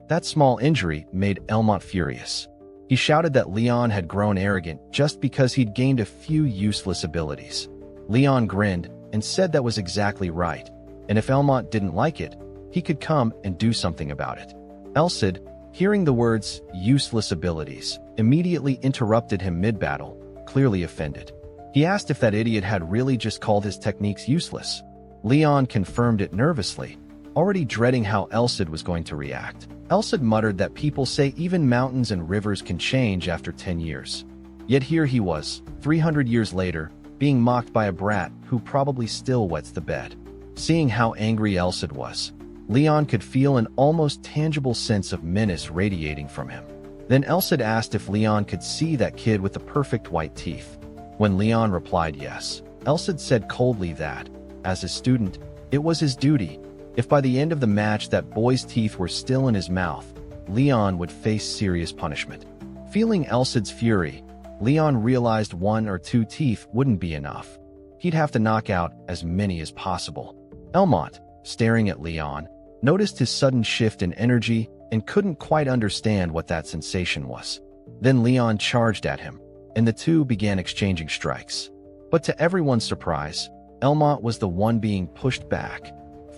That small injury made Elmont furious. He shouted that Leon had grown arrogant just because he'd gained a few useless abilities. Leon grinned and said that was exactly right, and if Elmont didn't like it, he could come and do something about it. Elcid, hearing the words useless abilities, immediately interrupted him mid-battle, clearly offended. He asked if that idiot had really just called his techniques useless. Leon confirmed it nervously, already dreading how Elcid was going to react. Elcid muttered that people say even mountains and rivers can change after 10 years. Yet here he was, 300 years later, being mocked by a brat who probably still wets the bed. Seeing how angry Elcid was, Leon could feel an almost tangible sense of menace radiating from him. Then Elcid asked if Leon could see that kid with the perfect white teeth. When Leon replied yes, Elcid said coldly that, as his student, it was his duty. If by the end of the match that boy's teeth were still in his mouth, Leon would face serious punishment. Feeling Elcid's fury, Leon realized 1 or 2 teeth wouldn't be enough. He'd have to knock out as many as possible. Elmont, staring at Leon, noticed his sudden shift in energy and couldn't quite understand what that sensation was. Then Leon charged at him, and the two began exchanging strikes. But to everyone's surprise, Elmont was the one being pushed back,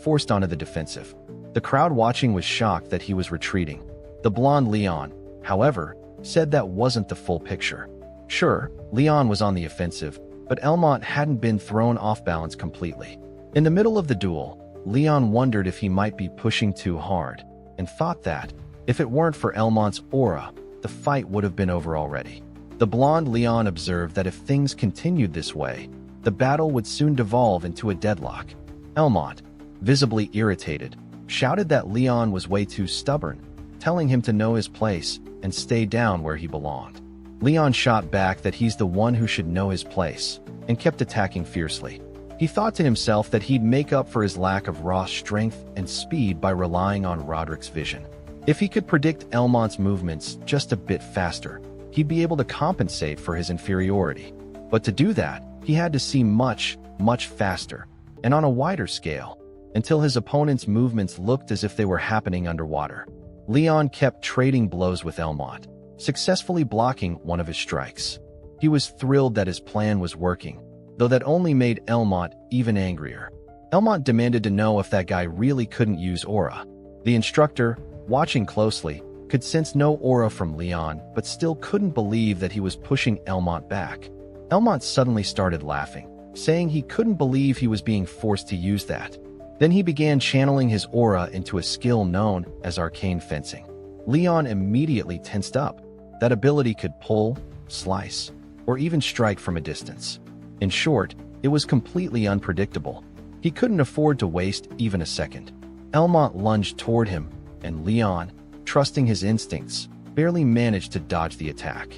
forced onto the defensive. The crowd watching was shocked that he was retreating. The blonde Leon, however, said that wasn't the full picture. Sure, Leon was on the offensive, but Elmont hadn't been thrown off balance completely. In the middle of the duel, Leon wondered if he might be pushing too hard, and thought that, if it weren't for Elmont's aura, the fight would have been over already. The blonde Leon observed that if things continued this way, the battle would soon devolve into a deadlock. Elmont, visibly irritated, shouted that Leon was way too stubborn, telling him to know his place and stay down where he belonged. Leon shot back that he's the one who should know his place, and kept attacking fiercely. He thought to himself that he'd make up for his lack of raw strength and speed by relying on Roderick's vision. If he could predict Elmont's movements just a bit faster, he'd be able to compensate for his inferiority. But to do that, he had to see much, much faster, and on a wider scale, until his opponent's movements looked as if they were happening underwater. Leon kept trading blows with Elmont, successfully blocking one of his strikes. He was thrilled that his plan was working, though that only made Elmont even angrier. Elmont demanded to know if that guy really couldn't use aura. The instructor, watching closely, could sense no aura from Leon, but still couldn't believe that he was pushing Elmont back. Elmont suddenly started laughing, saying he couldn't believe he was being forced to use that. Then he began channeling his aura into a skill known as arcane fencing. Leon immediately tensed up. That ability could pull, slice, or even strike from a distance. In short, it was completely unpredictable. He couldn't afford to waste even a second. Elmont lunged toward him, and Leon, trusting his instincts, barely managed to dodge the attack.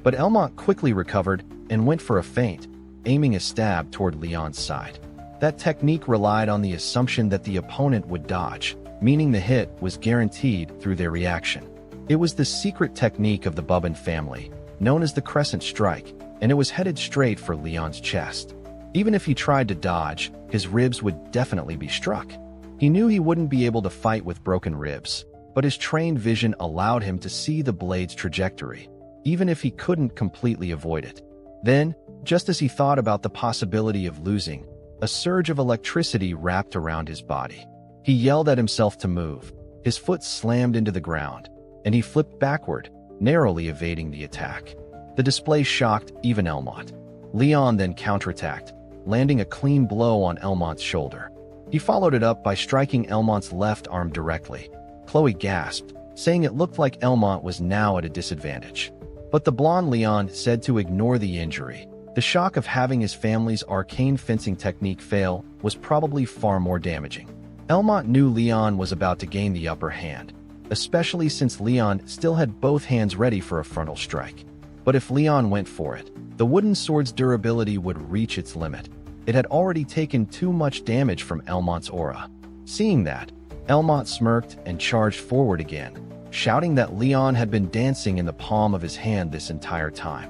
But Elmont quickly recovered and went for a feint, aiming a stab toward Leon's side. That technique relied on the assumption that the opponent would dodge, meaning the hit was guaranteed through their reaction. It was the secret technique of the Bubbin family, known as the Crescent Strike, and it was headed straight for Leon's chest. Even if he tried to dodge, his ribs would definitely be struck. He knew he wouldn't be able to fight with broken ribs, but his trained vision allowed him to see the blade's trajectory, even if he couldn't completely avoid it. Then, just as he thought about the possibility of losing, a surge of electricity wrapped around his body. He yelled at himself to move. His foot slammed into the ground, and he flipped backward, narrowly evading the attack. The display shocked even Elmont. Leon then counterattacked, landing a clean blow on Elmont's shoulder. He followed it up by striking Elmont's left arm directly. Chloe gasped, saying it looked like Elmont was now at a disadvantage. But the blonde Leon said to ignore the injury. The shock of having his family's arcane fencing technique fail was probably far more damaging. Elmont knew Leon was about to gain the upper hand, especially since Leon still had both hands ready for a frontal strike. But if Leon went for it, the wooden sword's durability would reach its limit. It had already taken too much damage from Elmont's aura. Seeing that, Elmont smirked and charged forward again, shouting that Leon had been dancing in the palm of his hand this entire time.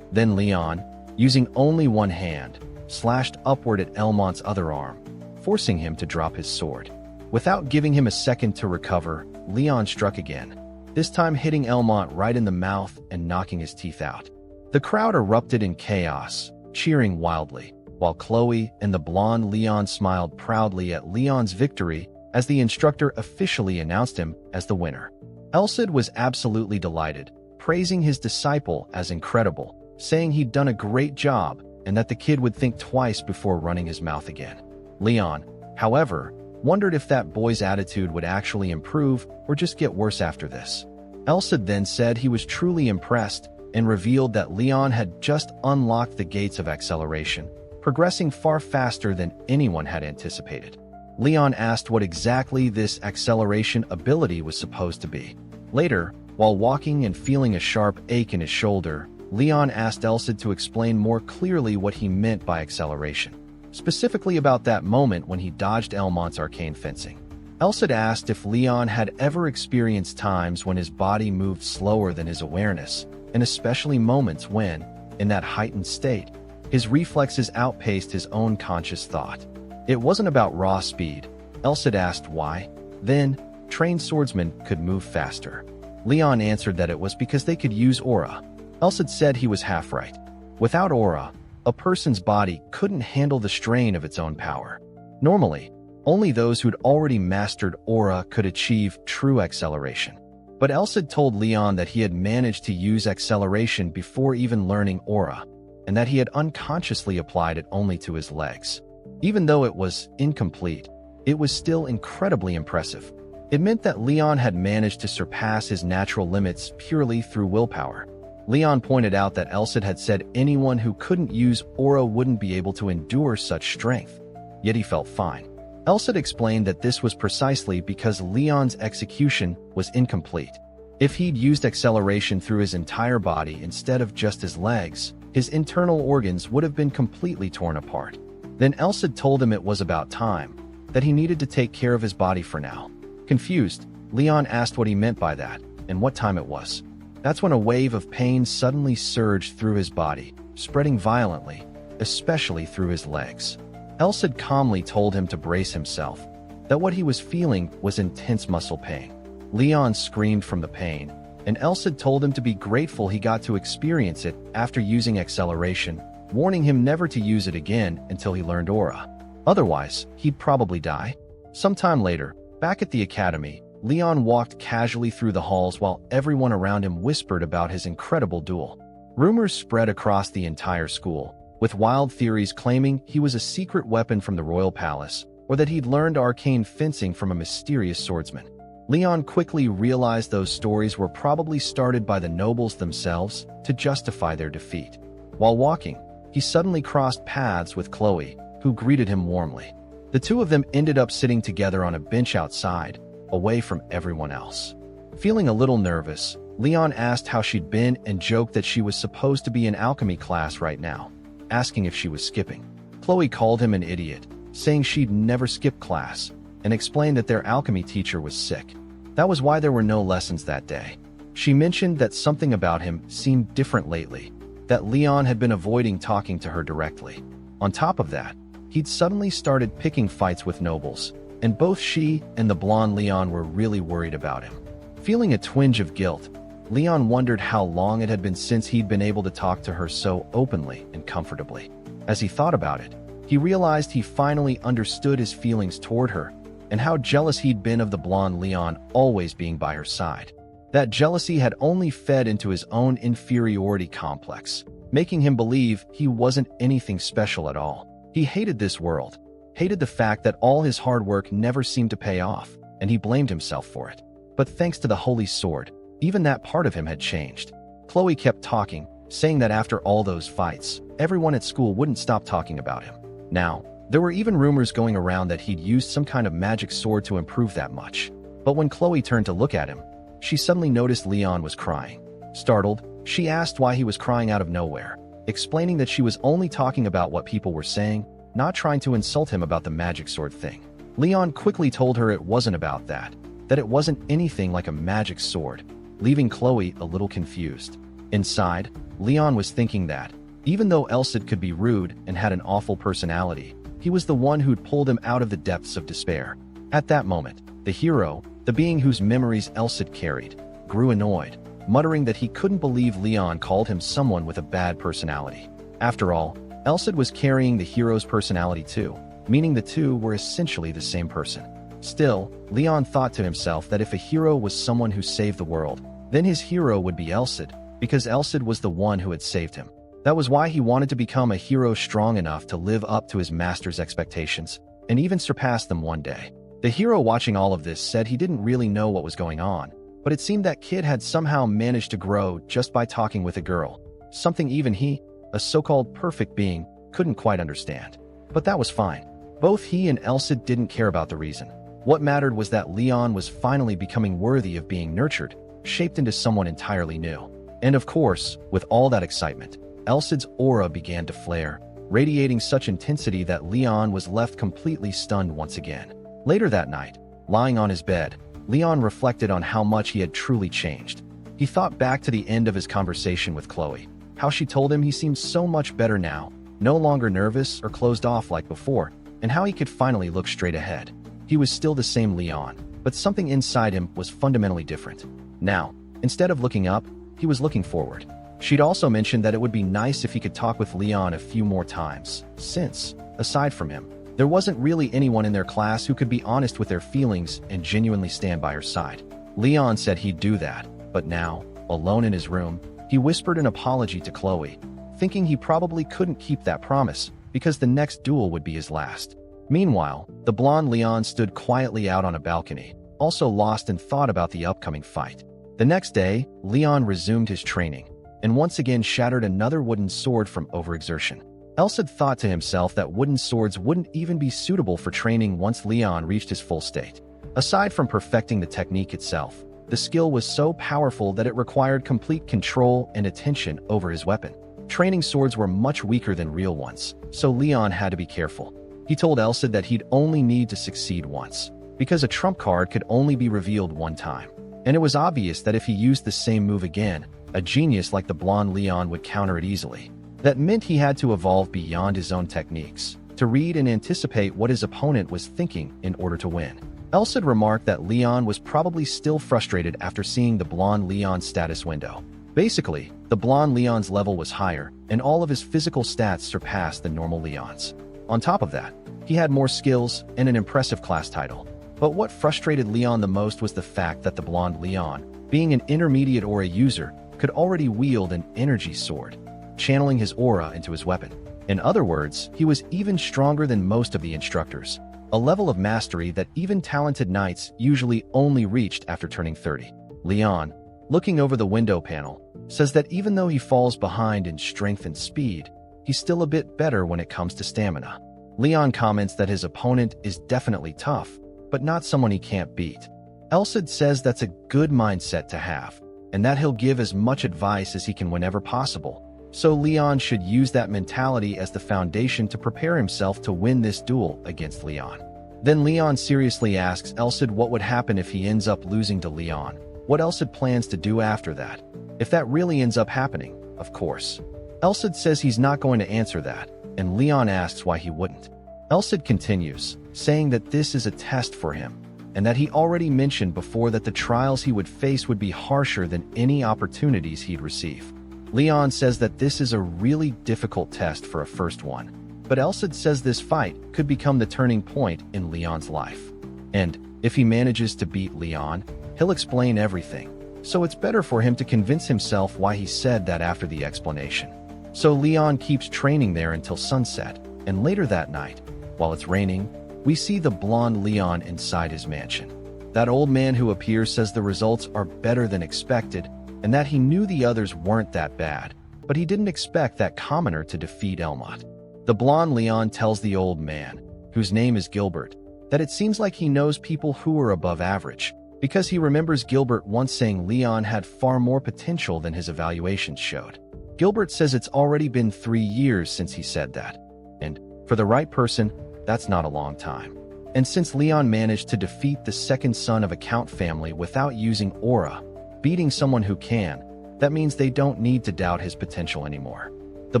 Then Leon, using only one hand, slashed upward at Elmont's other arm, forcing him to drop his sword. Without giving him a second to recover, Leon struck again, this time hitting Elmont right in the mouth and knocking his teeth out. The crowd erupted in chaos, cheering wildly, while Chloe and the blonde Leon smiled proudly at Leon's victory as the instructor officially announced him as the winner. Elsid was absolutely delighted, praising his disciple as incredible, saying he'd done a great job and that the kid would think twice before running his mouth again. Leon, however, wondered if that boy's attitude would actually improve or just get worse after this. Elsid then said he was truly impressed and revealed that Leon had just unlocked the gates of acceleration, progressing far faster than anyone had anticipated. Leon asked what exactly this acceleration ability was supposed to be. Later, while walking and feeling a sharp ache in his shoulder, Leon asked Elsid to explain more clearly what he meant by acceleration, specifically about that moment when he dodged Elmont's arcane fencing. Elsid asked if Leon had ever experienced times when his body moved slower than his awareness, and especially moments when, in that heightened state, his reflexes outpaced his own conscious thought. It wasn't about raw speed. Elsid asked why. Then, trained swordsmen could move faster. Leon answered that it was because they could use aura. Elsid said he was half right. Without aura, a person's body couldn't handle the strain of its own power. Normally, only those who'd already mastered aura could achieve true acceleration. But Elsid told Leon that he had managed to use acceleration before even learning aura, and that he had unconsciously applied it only to his legs. Even though it was incomplete, it was still incredibly impressive. It meant that Leon had managed to surpass his natural limits purely through willpower. Leon pointed out that Elsid had said anyone who couldn't use aura wouldn't be able to endure such strength, yet he felt fine. Elsid explained that this was precisely because Leon's execution was incomplete. If he'd used acceleration through his entire body instead of just his legs, his internal organs would have been completely torn apart. Then Elsid told him it was about time, that he needed to take care of his body for now. Confused, Leon asked what he meant by that, and what time it was. That's when a wave of pain suddenly surged through his body, spreading violently, especially through his legs. Elsid calmly told him to brace himself, that what he was feeling was intense muscle pain. Leon screamed from the pain, and Elsid told him to be grateful he got to experience it after using acceleration, warning him never to use it again until he learned aura. Otherwise, he'd probably die. Sometime later, back at the academy, Leon walked casually through the halls while everyone around him whispered about his incredible duel. Rumors spread across the entire school, with wild theories claiming he was a secret weapon from the royal palace, or that he'd learned arcane fencing from a mysterious swordsman. Leon quickly realized those stories were probably started by the nobles themselves to justify their defeat. While walking, he suddenly crossed paths with Chloe, who greeted him warmly. The two of them ended up sitting together on a bench outside, away from everyone else. Feeling a little nervous, Leon asked how she'd been and joked that she was supposed to be in alchemy class right now, asking if she was skipping. Chloe called him an idiot, saying she'd never skip class, and explained that their alchemy teacher was sick. That was why there were no lessons that day. She mentioned that something about him seemed different lately, that Leon had been avoiding talking to her directly. On top of that, he'd suddenly started picking fights with nobles, and both she and the blonde Leon were really worried about him. Feeling a twinge of guilt, Leon wondered how long it had been since he'd been able to talk to her so openly and comfortably. As he thought about it, he realized he finally understood his feelings toward her, and how jealous he'd been of the blonde Leon always being by her side. That jealousy had only fed into his own inferiority complex, making him believe he wasn't anything special at all. He hated this world, hated the fact that all his hard work never seemed to pay off, and he blamed himself for it. But thanks to the Holy Sword, even that part of him had changed. Chloe kept talking, saying that after all those fights, everyone at school wouldn't stop talking about him. Now, there were even rumors going around that he'd used some kind of magic sword to improve that much. But when Chloe turned to look at him, she suddenly noticed Leon was crying. Startled, she asked why he was crying out of nowhere, explaining that she was only talking about what people were saying, not trying to insult him about the magic sword thing. Leon quickly told her it wasn't about that it wasn't anything like a magic sword, leaving Chloe a little confused. Inside, Leon was thinking that, even though Elsid could be rude and had an awful personality, he was the one who'd pulled him out of the depths of despair. At that moment, the hero, the being whose memories Elsid carried, grew annoyed, muttering that he couldn't believe Leon called him someone with a bad personality. After all, Elsid was carrying the hero's personality too, meaning the two were essentially the same person. Still, Leon thought to himself that if a hero was someone who saved the world, then his hero would be Elsid, because Elsid was the one who had saved him. That was why he wanted to become a hero strong enough to live up to his master's expectations, and even surpass them one day. The hero watching all of this said he didn't really know what was going on, but it seemed that kid had somehow managed to grow just by talking with a girl, something even he, a so-called perfect being, couldn't quite understand. But that was fine. Both he and Elsid didn't care about the reason. What mattered was that Leon was finally becoming worthy of being nurtured, shaped into someone entirely new. And of course, with all that excitement, Elsid's aura began to flare, radiating such intensity that Leon was left completely stunned once again. Later that night, lying on his bed, Leon reflected on how much he had truly changed. He thought back to the end of his conversation with Chloe, how she told him he seemed so much better now, no longer nervous or closed off like before, and how he could finally look straight ahead. He was still the same Leon, but something inside him was fundamentally different. Now, instead of looking up, he was looking forward. She'd also mentioned that it would be nice if he could talk with Leon a few more times, since, aside from him, there wasn't really anyone in their class who could be honest with their feelings and genuinely stand by her side. Leon said he'd do that, but now, alone in his room, he whispered an apology to Chloe, thinking he probably couldn't keep that promise because the next duel would be his last. Meanwhile, the blonde Leon stood quietly out on a balcony, also lost in thought about the upcoming fight. The next day, Leon resumed his training, and once again shattered another wooden sword from overexertion. Elsid thought to himself that wooden swords wouldn't even be suitable for training once Leon reached his full state. Aside from perfecting the technique itself, the skill was so powerful that it required complete control and attention over his weapon. Training swords were much weaker than real ones, so Leon had to be careful. He told Elsid that he'd only need to succeed once, because a trump card could only be revealed one time. And it was obvious that if he used the same move again, a genius like the blonde Leon would counter it easily. That meant he had to evolve beyond his own techniques, to read and anticipate what his opponent was thinking in order to win. Elsid remarked that Leon was probably still frustrated after seeing the blonde Leon's status window. Basically, the blonde Leon's level was higher, and all of his physical stats surpassed the normal Leon's. On top of that, he had more skills and an impressive class title. But what frustrated Leon the most was the fact that the blonde Leon, being an intermediate aura user, could already wield an energy sword, channeling his aura into his weapon. In other words, he was even stronger than most of the instructors, a level of mastery that even talented knights usually only reached after turning 30. Leon, looking over the window panel, says that even though he falls behind in strength and speed, he's still a bit better when it comes to stamina. Leon comments that his opponent is definitely tough, but not someone he can't beat. Elsid says that's a good mindset to have, and that he'll give as much advice as he can whenever possible. So Leon should use that mentality as the foundation to prepare himself to win this duel against Leon. Then Leon seriously asks Elsid what would happen if he ends up losing to Leon, what Elsid plans to do after that. If that really ends up happening, of course. Elsid says he's not going to answer that, and Leon asks why he wouldn't. Elsid continues, saying that this is a test for him, and that he already mentioned before that the trials he would face would be harsher than any opportunities he'd receive. Leon says that this is a really difficult test for a first one, but Elsid says this fight could become the turning point in Leon's life. And if he manages to beat Leon, he'll explain everything, so it's better for him to convince himself why he said that after the explanation. So Leon keeps training there until sunset, And later that night, while it's raining, we see the blonde Leon inside his mansion. That old man who appears says the results are better than expected and that he knew the others weren't that bad, but he didn't expect that commoner to defeat Elmot. The blonde Leon tells the old man, whose name is Gilbert, that it seems like he knows people who are above average, because he remembers Gilbert once saying Leon had far more potential than his evaluations showed. Gilbert says it's already been 3 years since he said that, and for the right person, that's not a long time. And since Leon managed to defeat the second son of a Count family without using aura, beating someone who can, that means they don't need to doubt his potential anymore. The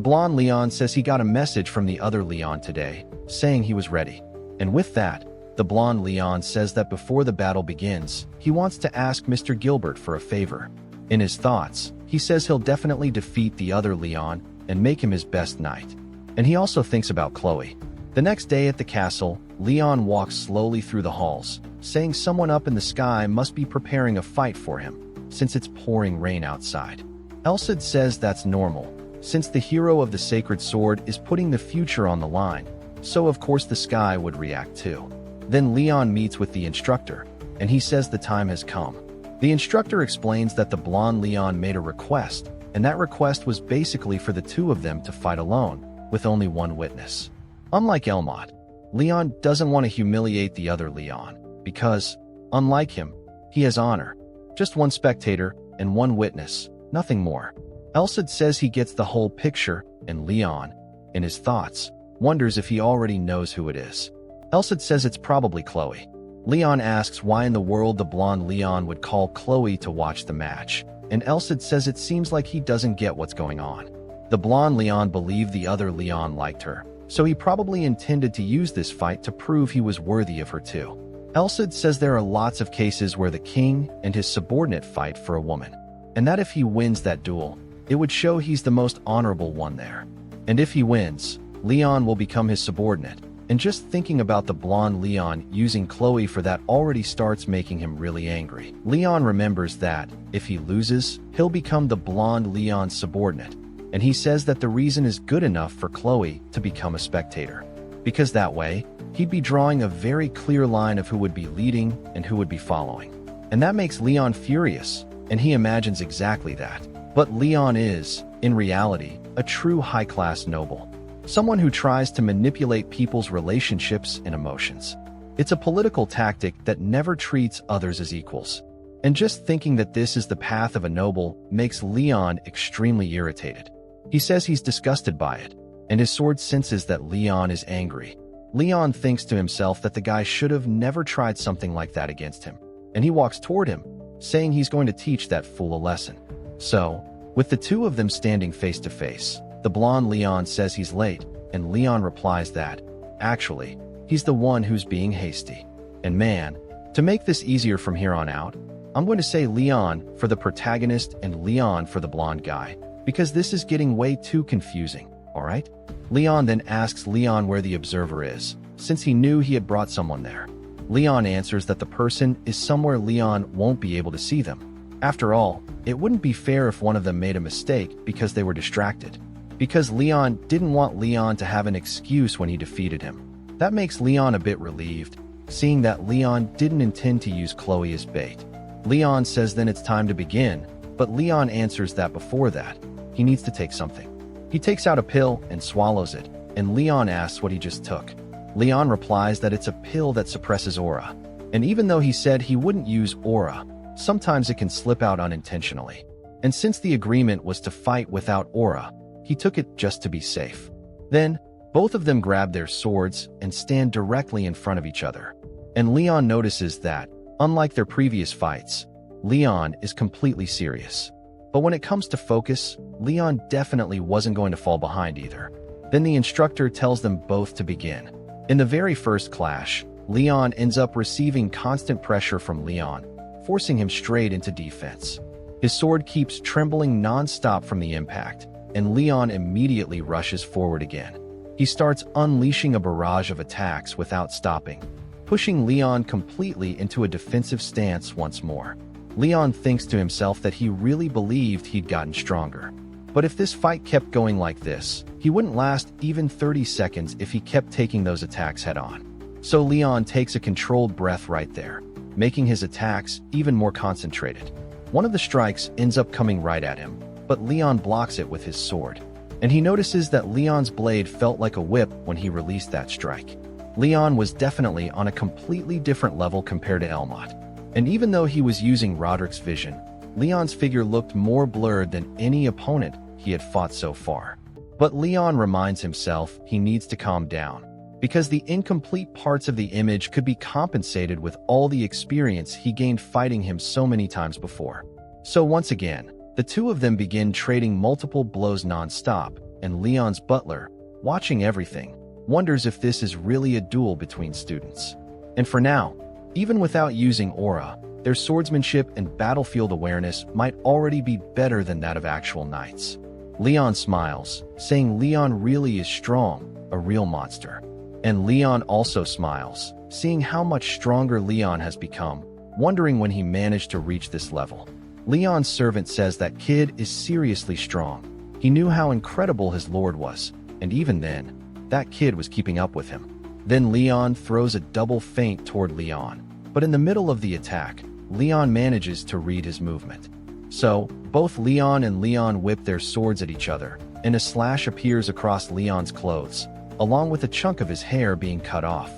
blonde Leon says he got a message from the other Leon today, saying he was ready. And with that, the blonde Leon says that before the battle begins, he wants to ask Mr. Gilbert for a favor. In his thoughts, he says he'll definitely defeat the other Leon and make him his best knight. And he also thinks about Chloe. The next day at the castle, Leon walks slowly through the halls, saying someone up in the sky must be preparing a fight for him, since it's pouring rain outside. Elcid says that's normal, since the hero of the sacred sword is putting the future on the line, so of course the sky would react too. Then Leon meets with the instructor, and he says the time has come. The instructor explains that the blonde Leon made a request, and that request was basically for the two of them to fight alone, with only one witness. Unlike Elmot, Leon doesn't want to humiliate the other Leon, because, unlike him, he has honor. Just one spectator and one witness, nothing more. Elcid says he gets the whole picture, and Leon, in his thoughts, wonders if he already knows who it is. Elcid says it's probably Chloe. Leon asks why in the world the blonde Leon would call Chloe to watch the match, and Elcid says it seems like he doesn't get what's going on. The blonde Leon believed the other Leon liked her, so he probably intended to use this fight to prove he was worthy of her too. Elcid says there are lots of cases where the king and his subordinate fight for a woman, and that if he wins that duel, it would show he's the most honorable one there. And if he wins, Leon will become his subordinate, and just thinking about the blonde Leon using Chloe for that already starts making him really angry. Leon remembers that, if he loses, he'll become the blonde Leon's subordinate, and he says that the reason is good enough for Chloe to become a spectator, because that way, he'd be drawing a very clear line of who would be leading and who would be following. And that makes Leon furious, and he imagines exactly that. But Leon is, in reality, a true high-class noble. Someone who tries to manipulate people's relationships and emotions. It's a political tactic that never treats others as equals. And just thinking that this is the path of a noble makes Leon extremely irritated. He says he's disgusted by it, and his sword senses that Leon is angry. Leon thinks to himself that the guy should have never tried something like that against him, and he walks toward him, saying he's going to teach that fool a lesson. So, with the two of them standing face to face, the blonde Leon says he's late, and Leon replies that, actually, he's the one who's being hasty. And man, to make this easier from here on out, I'm going to say Leon for the protagonist and Leon for the blonde guy, because this is getting way too confusing, alright? Leon then asks Leon where the observer is, since he knew he had brought someone there. Leon answers that the person is somewhere Leon won't be able to see them. After all, it wouldn't be fair if one of them made a mistake because they were distracted. Because Leon didn't want Leon to have an excuse when he defeated him. That makes Leon a bit relieved, seeing that Leon didn't intend to use Chloe as bait. Leon says then it's time to begin, but Leon answers that before that, he needs to take something. He takes out a pill and swallows it, and Leon asks what he just took. Leon replies that it's a pill that suppresses aura. And even though he said he wouldn't use aura, sometimes it can slip out unintentionally. And since the agreement was to fight without aura, he took it just to be safe. Then, both of them grab their swords and stand directly in front of each other. And Leon notices that, unlike their previous fights, Leon is completely serious. But when it comes to focus, Leon definitely wasn't going to fall behind either. Then the instructor tells them both to begin. In the very first clash, Leon ends up receiving constant pressure from Leon, forcing him straight into defense. His sword keeps trembling non-stop from the impact, and Leon immediately rushes forward again. He starts unleashing a barrage of attacks without stopping, pushing Leon completely into a defensive stance once more. Leon thinks to himself that he really believed he'd gotten stronger. But if this fight kept going like this, he wouldn't last even 30 seconds if he kept taking those attacks head-on. So Leon takes a controlled breath right there, making his attacks even more concentrated. One of the strikes ends up coming right at him, but Leon blocks it with his sword. And he notices that Leon's blade felt like a whip when he released that strike. Leon was definitely on a completely different level compared to Elmot. And even though he was using Roderick's vision, Leon's figure looked more blurred than any opponent he had fought so far. But Leon reminds himself he needs to calm down, because the incomplete parts of the image could be compensated with all the experience he gained fighting him so many times before. So once again, the two of them begin trading multiple blows non-stop, and Leon's butler, watching everything, wonders if this is really a duel between students. And for now, even without using aura, their swordsmanship and battlefield awareness might already be better than that of actual knights. Leon smiles, saying Leon really is strong, a real monster. And Leon also smiles, seeing how much stronger Leon has become, wondering when he managed to reach this level. Leon's servant says that kid is seriously strong. He knew how incredible his lord was, and even then, that kid was keeping up with him. Then Leon throws a double feint toward Leon, but in the middle of the attack, Leon manages to read his movement. So, both Leon and Leon whip their swords at each other, and a slash appears across Leon's clothes, along with a chunk of his hair being cut off.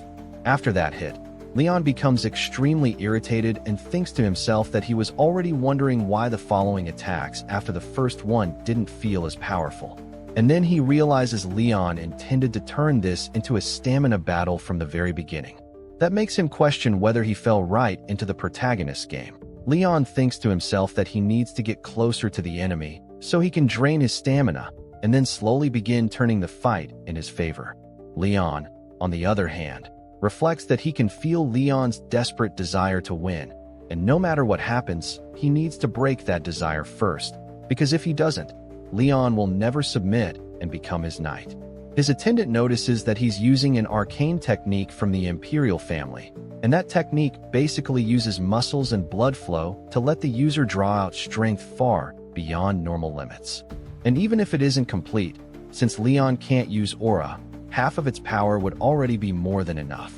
After that hit, Leon becomes extremely irritated and thinks to himself that he was already wondering why the following attacks after the first one didn't feel as powerful. And then he realizes Leon intended to turn this into a stamina battle from the very beginning. That makes him question whether he fell right into the protagonist's game. Leon thinks to himself that he needs to get closer to the enemy so he can drain his stamina and then slowly begin turning the fight in his favor. Leon, on the other hand, reflects that he can feel Leon's desperate desire to win, and no matter what happens, he needs to break that desire first, because if he doesn't, Leon will never submit and become his knight. His attendant notices that he's using an arcane technique from the Imperial family, and that technique basically uses muscles and blood flow to let the user draw out strength far beyond normal limits. And even if it isn't complete, since Leon can't use aura, half of its power would already be more than enough.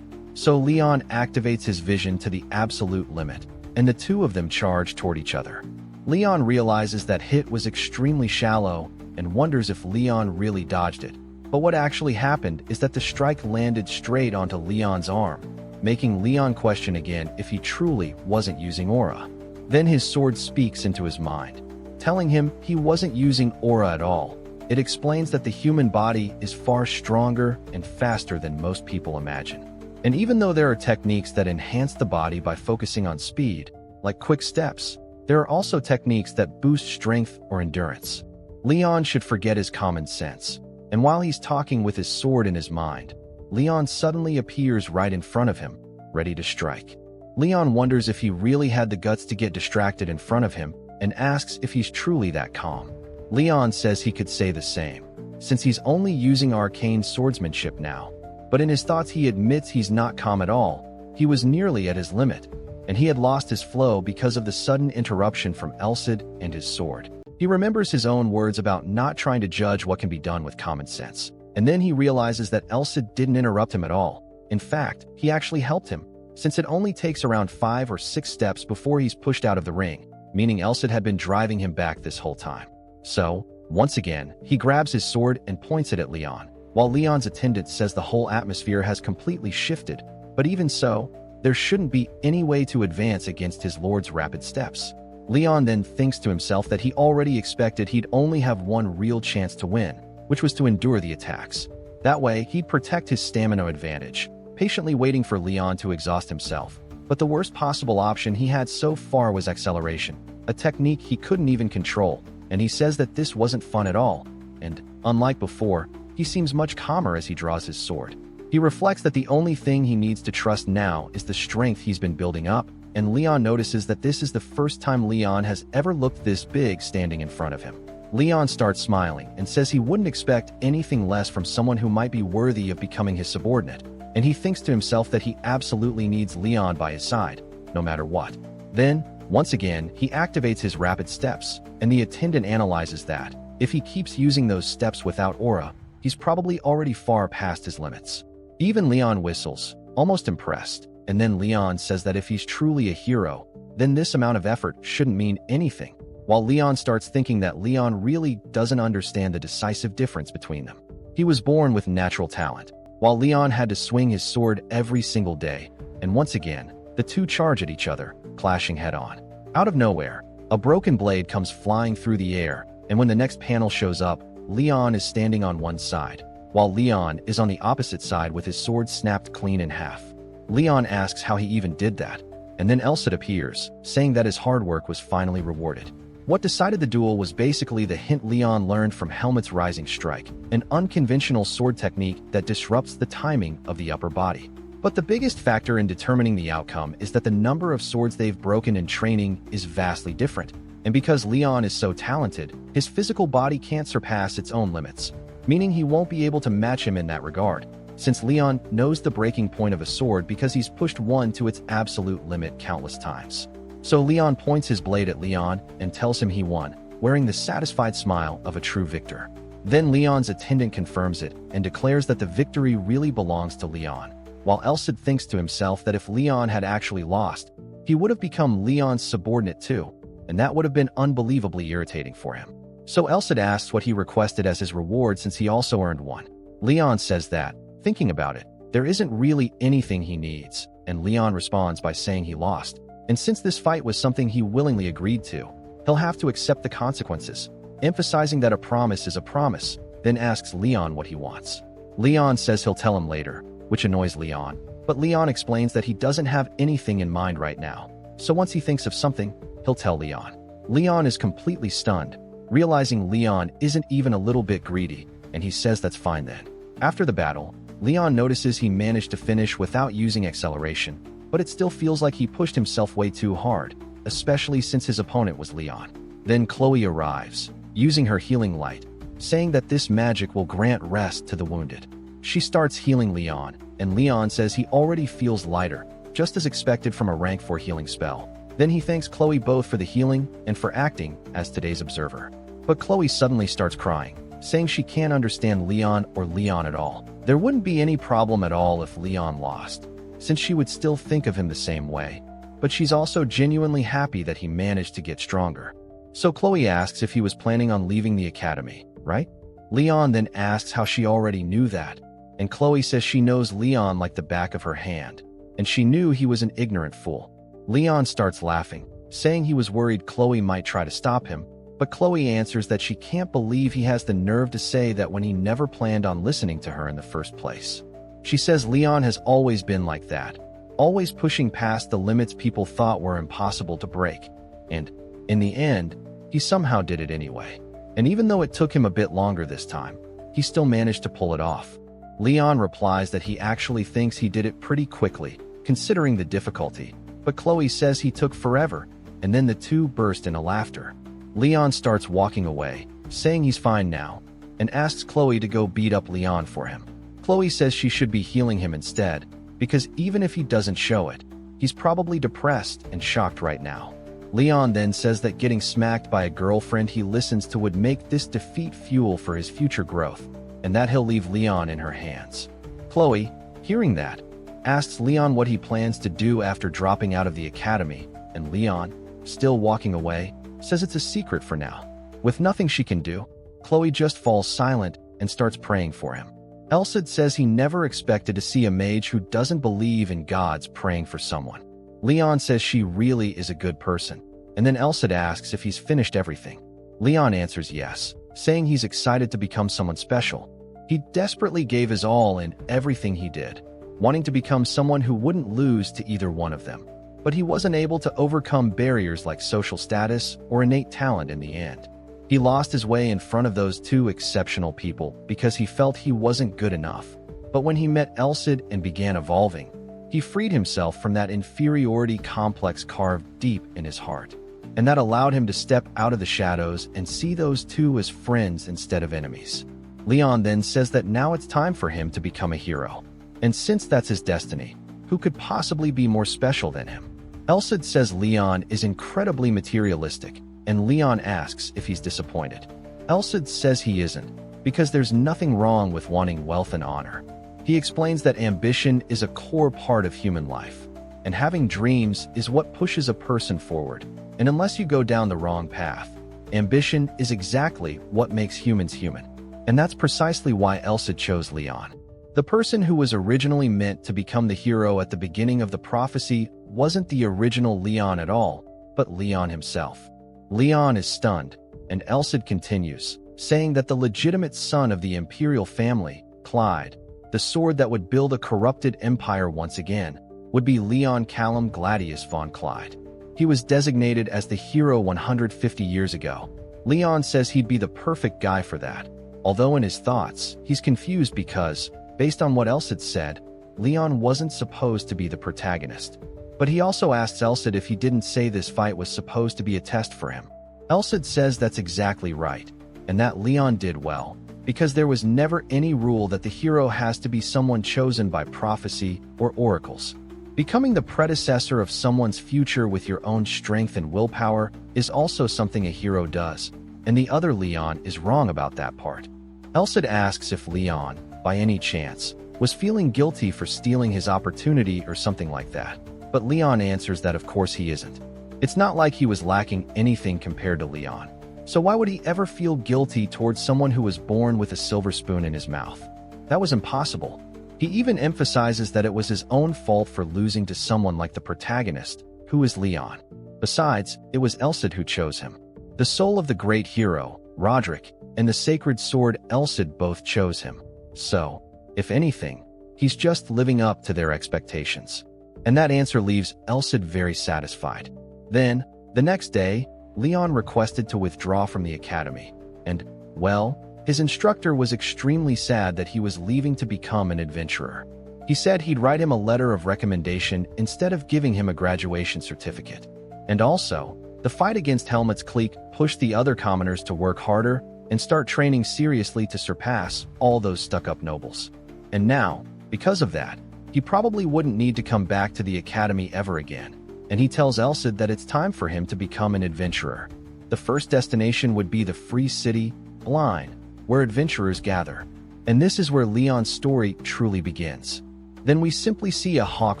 So Leon activates his vision to the absolute limit, and the two of them charge toward each other. Leon realizes that hit was extremely shallow and wonders if Leon really dodged it. But what actually happened is that the strike landed straight onto Leon's arm, making Leon question again if he truly wasn't using aura. Then his sword speaks into his mind, telling him he wasn't using aura at all. It explains that the human body is far stronger and faster than most people imagine. And even though there are techniques that enhance the body by focusing on speed, like quick steps, there are also techniques that boost strength or endurance. Leon should forget his common sense. And while he's talking with his sword in his mind, Leon suddenly appears right in front of him, ready to strike. Leon wonders if he really had the guts to get distracted in front of him and asks if he's truly that calm. Leon says he could say the same, since he's only using arcane swordsmanship now. But in his thoughts he admits he's not calm at all. He was nearly at his limit, and he had lost his flow because of the sudden interruption from Elcid and his sword. He remembers his own words about not trying to judge what can be done with common sense. And then he realizes that Elcid didn't interrupt him at all. In fact, he actually helped him, since it only takes around 5 or 6 steps before he's pushed out of the ring, meaning Elcid had been driving him back this whole time. So, once again, he grabs his sword and points it at Leon, while Leon's attendant says the whole atmosphere has completely shifted. But even so, there shouldn't be any way to advance against his lord's rapid steps. Leon then thinks to himself that he already expected he'd only have one real chance to win, which was to endure the attacks. That way, he'd protect his stamina advantage, patiently waiting for Leon to exhaust himself. But the worst possible option he had so far was acceleration, a technique he couldn't even control, and he says that this wasn't fun at all. And, unlike before, he seems much calmer as he draws his sword. He reflects that the only thing he needs to trust now is the strength he's been building up, and Leon notices that this is the first time Leon has ever looked this big standing in front of him. Leon starts smiling and says he wouldn't expect anything less from someone who might be worthy of becoming his subordinate, and he thinks to himself that he absolutely needs Leon by his side, no matter what. Then, once again, he activates his rapid steps, and the attendant analyzes that, If he keeps using those steps without aura, he's probably already far past his limits. Even Leon whistles, almost impressed, and then Leon says that if he's truly a hero, then this amount of effort shouldn't mean anything, while Leon starts thinking that Leon really doesn't understand the decisive difference between them. He was born with natural talent, while Leon had to swing his sword every single day, and once again, the two charge at each other, clashing head-on. Out of nowhere, a broken blade comes flying through the air, and when the next panel shows up, Leon is standing on one side, while Leon is on the opposite side with his sword snapped clean in half. Leon asks how he even did that, and then Elsa appears, saying that his hard work was finally rewarded. What decided the duel was basically the hint Leon learned from Helmet's Rising Strike, an unconventional sword technique that disrupts the timing of the upper body. But the biggest factor in determining the outcome is that the number of swords they've broken in training is vastly different, and because Leon is so talented, his physical body can't surpass its own limits, meaning he won't be able to match him in that regard, since Leon knows the breaking point of a sword because he's pushed one to its absolute limit countless times. So Leon points his blade at Leon and tells him he won, wearing the satisfied smile of a true victor. Then Leon's attendant confirms it and declares that the victory really belongs to Leon, while Elcid thinks to himself that if Leon had actually lost, he would have become Leon's subordinate too, and that would have been unbelievably irritating for him. So Elcid asks what he requested as his reward since he also earned one. Leon says that, thinking about it, there isn't really anything he needs, and Leon responds by saying he lost. And since this fight was something he willingly agreed to, he'll have to accept the consequences, emphasizing that a promise is a promise, then asks Leon what he wants. Leon says he'll tell him later, which annoys Leon, but Leon explains that he doesn't have anything in mind right now, so once he thinks of something, he'll tell Leon. Leon is completely stunned, realizing Leon isn't even a little bit greedy, and he says that's fine then. After the battle, Leon notices he managed to finish without using acceleration, but it still feels like he pushed himself way too hard, especially since his opponent was Leon. Then Chloe arrives, using her healing light, saying that this magic will grant rest to the wounded. She starts healing Leon, and Leon says he already feels lighter, just as expected from a rank 4 healing spell. Then he thanks Chloe both for the healing and for acting as today's observer. But Chloe suddenly starts crying, saying she can't understand Leon or Leon at all. There wouldn't be any problem at all if Leon lost, since she would still think of him the same way, but she's also genuinely happy that he managed to get stronger. So Chloe asks if he was planning on leaving the academy, right? Leon then asks how she already knew that, and Chloe says she knows Leon like the back of her hand, and she knew he was an ignorant fool. Leon starts laughing, saying he was worried Chloe might try to stop him, but Chloe answers that she can't believe he has the nerve to say that when he never planned on listening to her in the first place. She says Leon has always been like that, always pushing past the limits people thought were impossible to break, and, in the end, he somehow did it anyway. And even though it took him a bit longer this time, he still managed to pull it off. Leon replies that he actually thinks he did it pretty quickly, considering the difficulty, but Chloe says he took forever, and then the two burst into laughter. Leon starts walking away, saying he's fine now, and asks Chloe to go beat up Leon for him. Chloe says she should be healing him instead, because even if he doesn't show it, he's probably depressed and shocked right now. Leon then says that getting smacked by a girlfriend he listens to would make this defeat fuel for his future growth, and that he'll leave Leon in her hands. Chloe, hearing that, asks Leon what he plans to do after dropping out of the academy, and Leon, still walking away, says it's a secret for now. With nothing she can do, Chloe just falls silent and starts praying for him. Elcid says he never expected to see a mage who doesn't believe in gods praying for someone. Leon says she really is a good person, and then Elcid asks if he's finished everything. Leon answers yes, saying he's excited to become someone special. He desperately gave his all in everything he did, wanting to become someone who wouldn't lose to either one of them. But he wasn't able to overcome barriers like social status or innate talent in the end. He lost his way in front of those two exceptional people because he felt he wasn't good enough. But when he met Elcid and began evolving, he freed himself from that inferiority complex carved deep in his heart. And that allowed him to step out of the shadows and see those two as friends instead of enemies. Leon then says that now it's time for him to become a hero. And since that's his destiny, who could possibly be more special than him? Elcid says Leon is incredibly materialistic, and Leon asks if he's disappointed. Elcid says he isn't, because there's nothing wrong with wanting wealth and honor. He explains that ambition is a core part of human life, and having dreams is what pushes a person forward. And unless you go down the wrong path, ambition is exactly what makes humans human. And that's precisely why Elcid chose Leon. The person who was originally meant to become the hero at the beginning of the prophecy wasn't the original Leon at all, but Leon himself. Leon is stunned, and Elcid continues, saying that the legitimate son of the imperial family, Clyde, the sword that would build a corrupted empire once again, would be Leon Callum Gladius von Clyde. He was designated as the hero 150 years ago. Leon says he'd be the perfect guy for that, although in his thoughts, he's confused because, based on what Elcid said, Leon wasn't supposed to be the protagonist. But he also asks Elcid if he didn't say this fight was supposed to be a test for him. Elcid says that's exactly right, and that Leon did well, because there was never any rule that the hero has to be someone chosen by prophecy or oracles. Becoming the predecessor of someone's future with your own strength and willpower is also something a hero does, and the other Leon is wrong about that part. Elcid asks if Leon, by any chance, was feeling guilty for stealing his opportunity or something like that. But Leon answers that of course he isn't. It's not like he was lacking anything compared to Leon. So why would he ever feel guilty towards someone who was born with a silver spoon in his mouth? That was impossible. He even emphasizes that it was his own fault for losing to someone like the protagonist, who is Leon. Besides, it was Elcid who chose him. The soul of the great hero, Roderick, and the sacred sword Elcid both chose him. So, if anything, he's just living up to their expectations. And that answer leaves Elcid very satisfied. Then, the next day, Leon requested to withdraw from the academy, and, well, his instructor was extremely sad that he was leaving to become an adventurer. He said he'd write him a letter of recommendation instead of giving him a graduation certificate. And also, the fight against Helmut's clique pushed the other commoners to work harder and start training seriously to surpass all those stuck-up nobles. And now, because of that, he probably wouldn't need to come back to the academy ever again, and he tells Elcid that it's time for him to become an adventurer. The first destination would be the free city, Blind, where adventurers gather. And this is where Leon's story truly begins. Then we simply see a hawk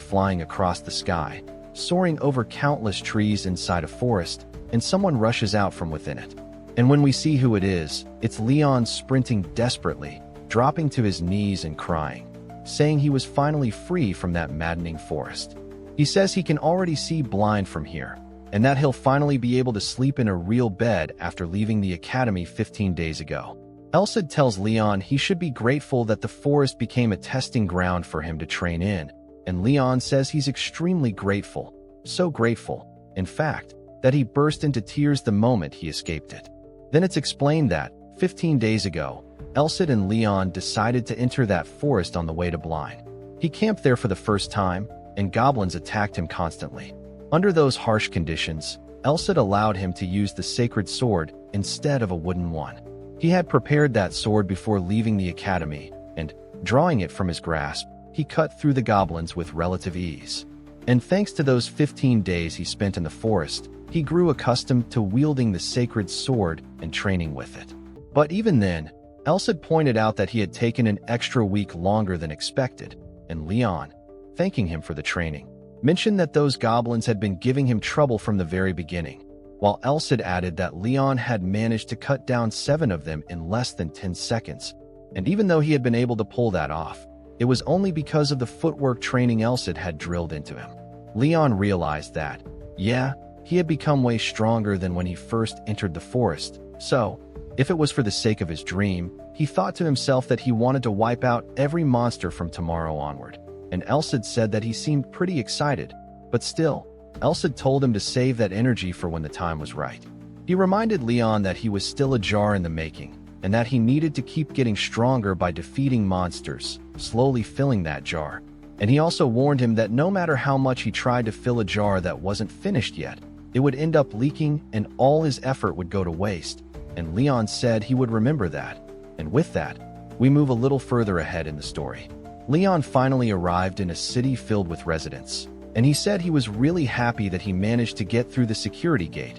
flying across the sky, soaring over countless trees inside a forest, and someone rushes out from within it. And when we see who it is, it's Leon sprinting desperately, dropping to his knees and crying, saying he was finally free from that maddening forest. He says he can already see Blind from here, and that he'll finally be able to sleep in a real bed after leaving the academy 15 days ago. Elcid tells Leon he should be grateful that the forest became a testing ground for him to train in, and Leon says he's extremely grateful, so grateful, in fact, that he burst into tears the moment he escaped it. Then it's explained that, 15 days ago, Elcid and Leon decided to enter that forest on the way to Blind. He camped there for the first time, and goblins attacked him constantly. Under those harsh conditions, Elcid allowed him to use the sacred sword instead of a wooden one. He had prepared that sword before leaving the academy, and, drawing it from his grasp, he cut through the goblins with relative ease. And thanks to those 15 days he spent in the forest, he grew accustomed to wielding the sacred sword and training with it. But even then, Elcid pointed out that he had taken an extra week longer than expected, and Leon, thanking him for the training, mentioned that those goblins had been giving him trouble from the very beginning, while Elcid added that Leon had managed to cut down 7 of them in less than 10 seconds. And even though he had been able to pull that off, it was only because of the footwork training Elcid had drilled into him. Leon realized that, yeah, he had become way stronger than when he first entered the forest, so, if it was for the sake of his dream, he thought to himself that he wanted to wipe out every monster from tomorrow onward. And Elcid said that he seemed pretty excited, but still, Elcid told him to save that energy for when the time was right. He reminded Leon that he was still a jar in the making, and that he needed to keep getting stronger by defeating monsters, slowly filling that jar. And he also warned him that no matter how much he tried to fill a jar that wasn't finished yet, it would end up leaking and all his effort would go to waste. And Leon said he would remember that. And with that, we move a little further ahead in the story. Leon finally arrived in a city filled with residents, and he said he was really happy that he managed to get through the security gate.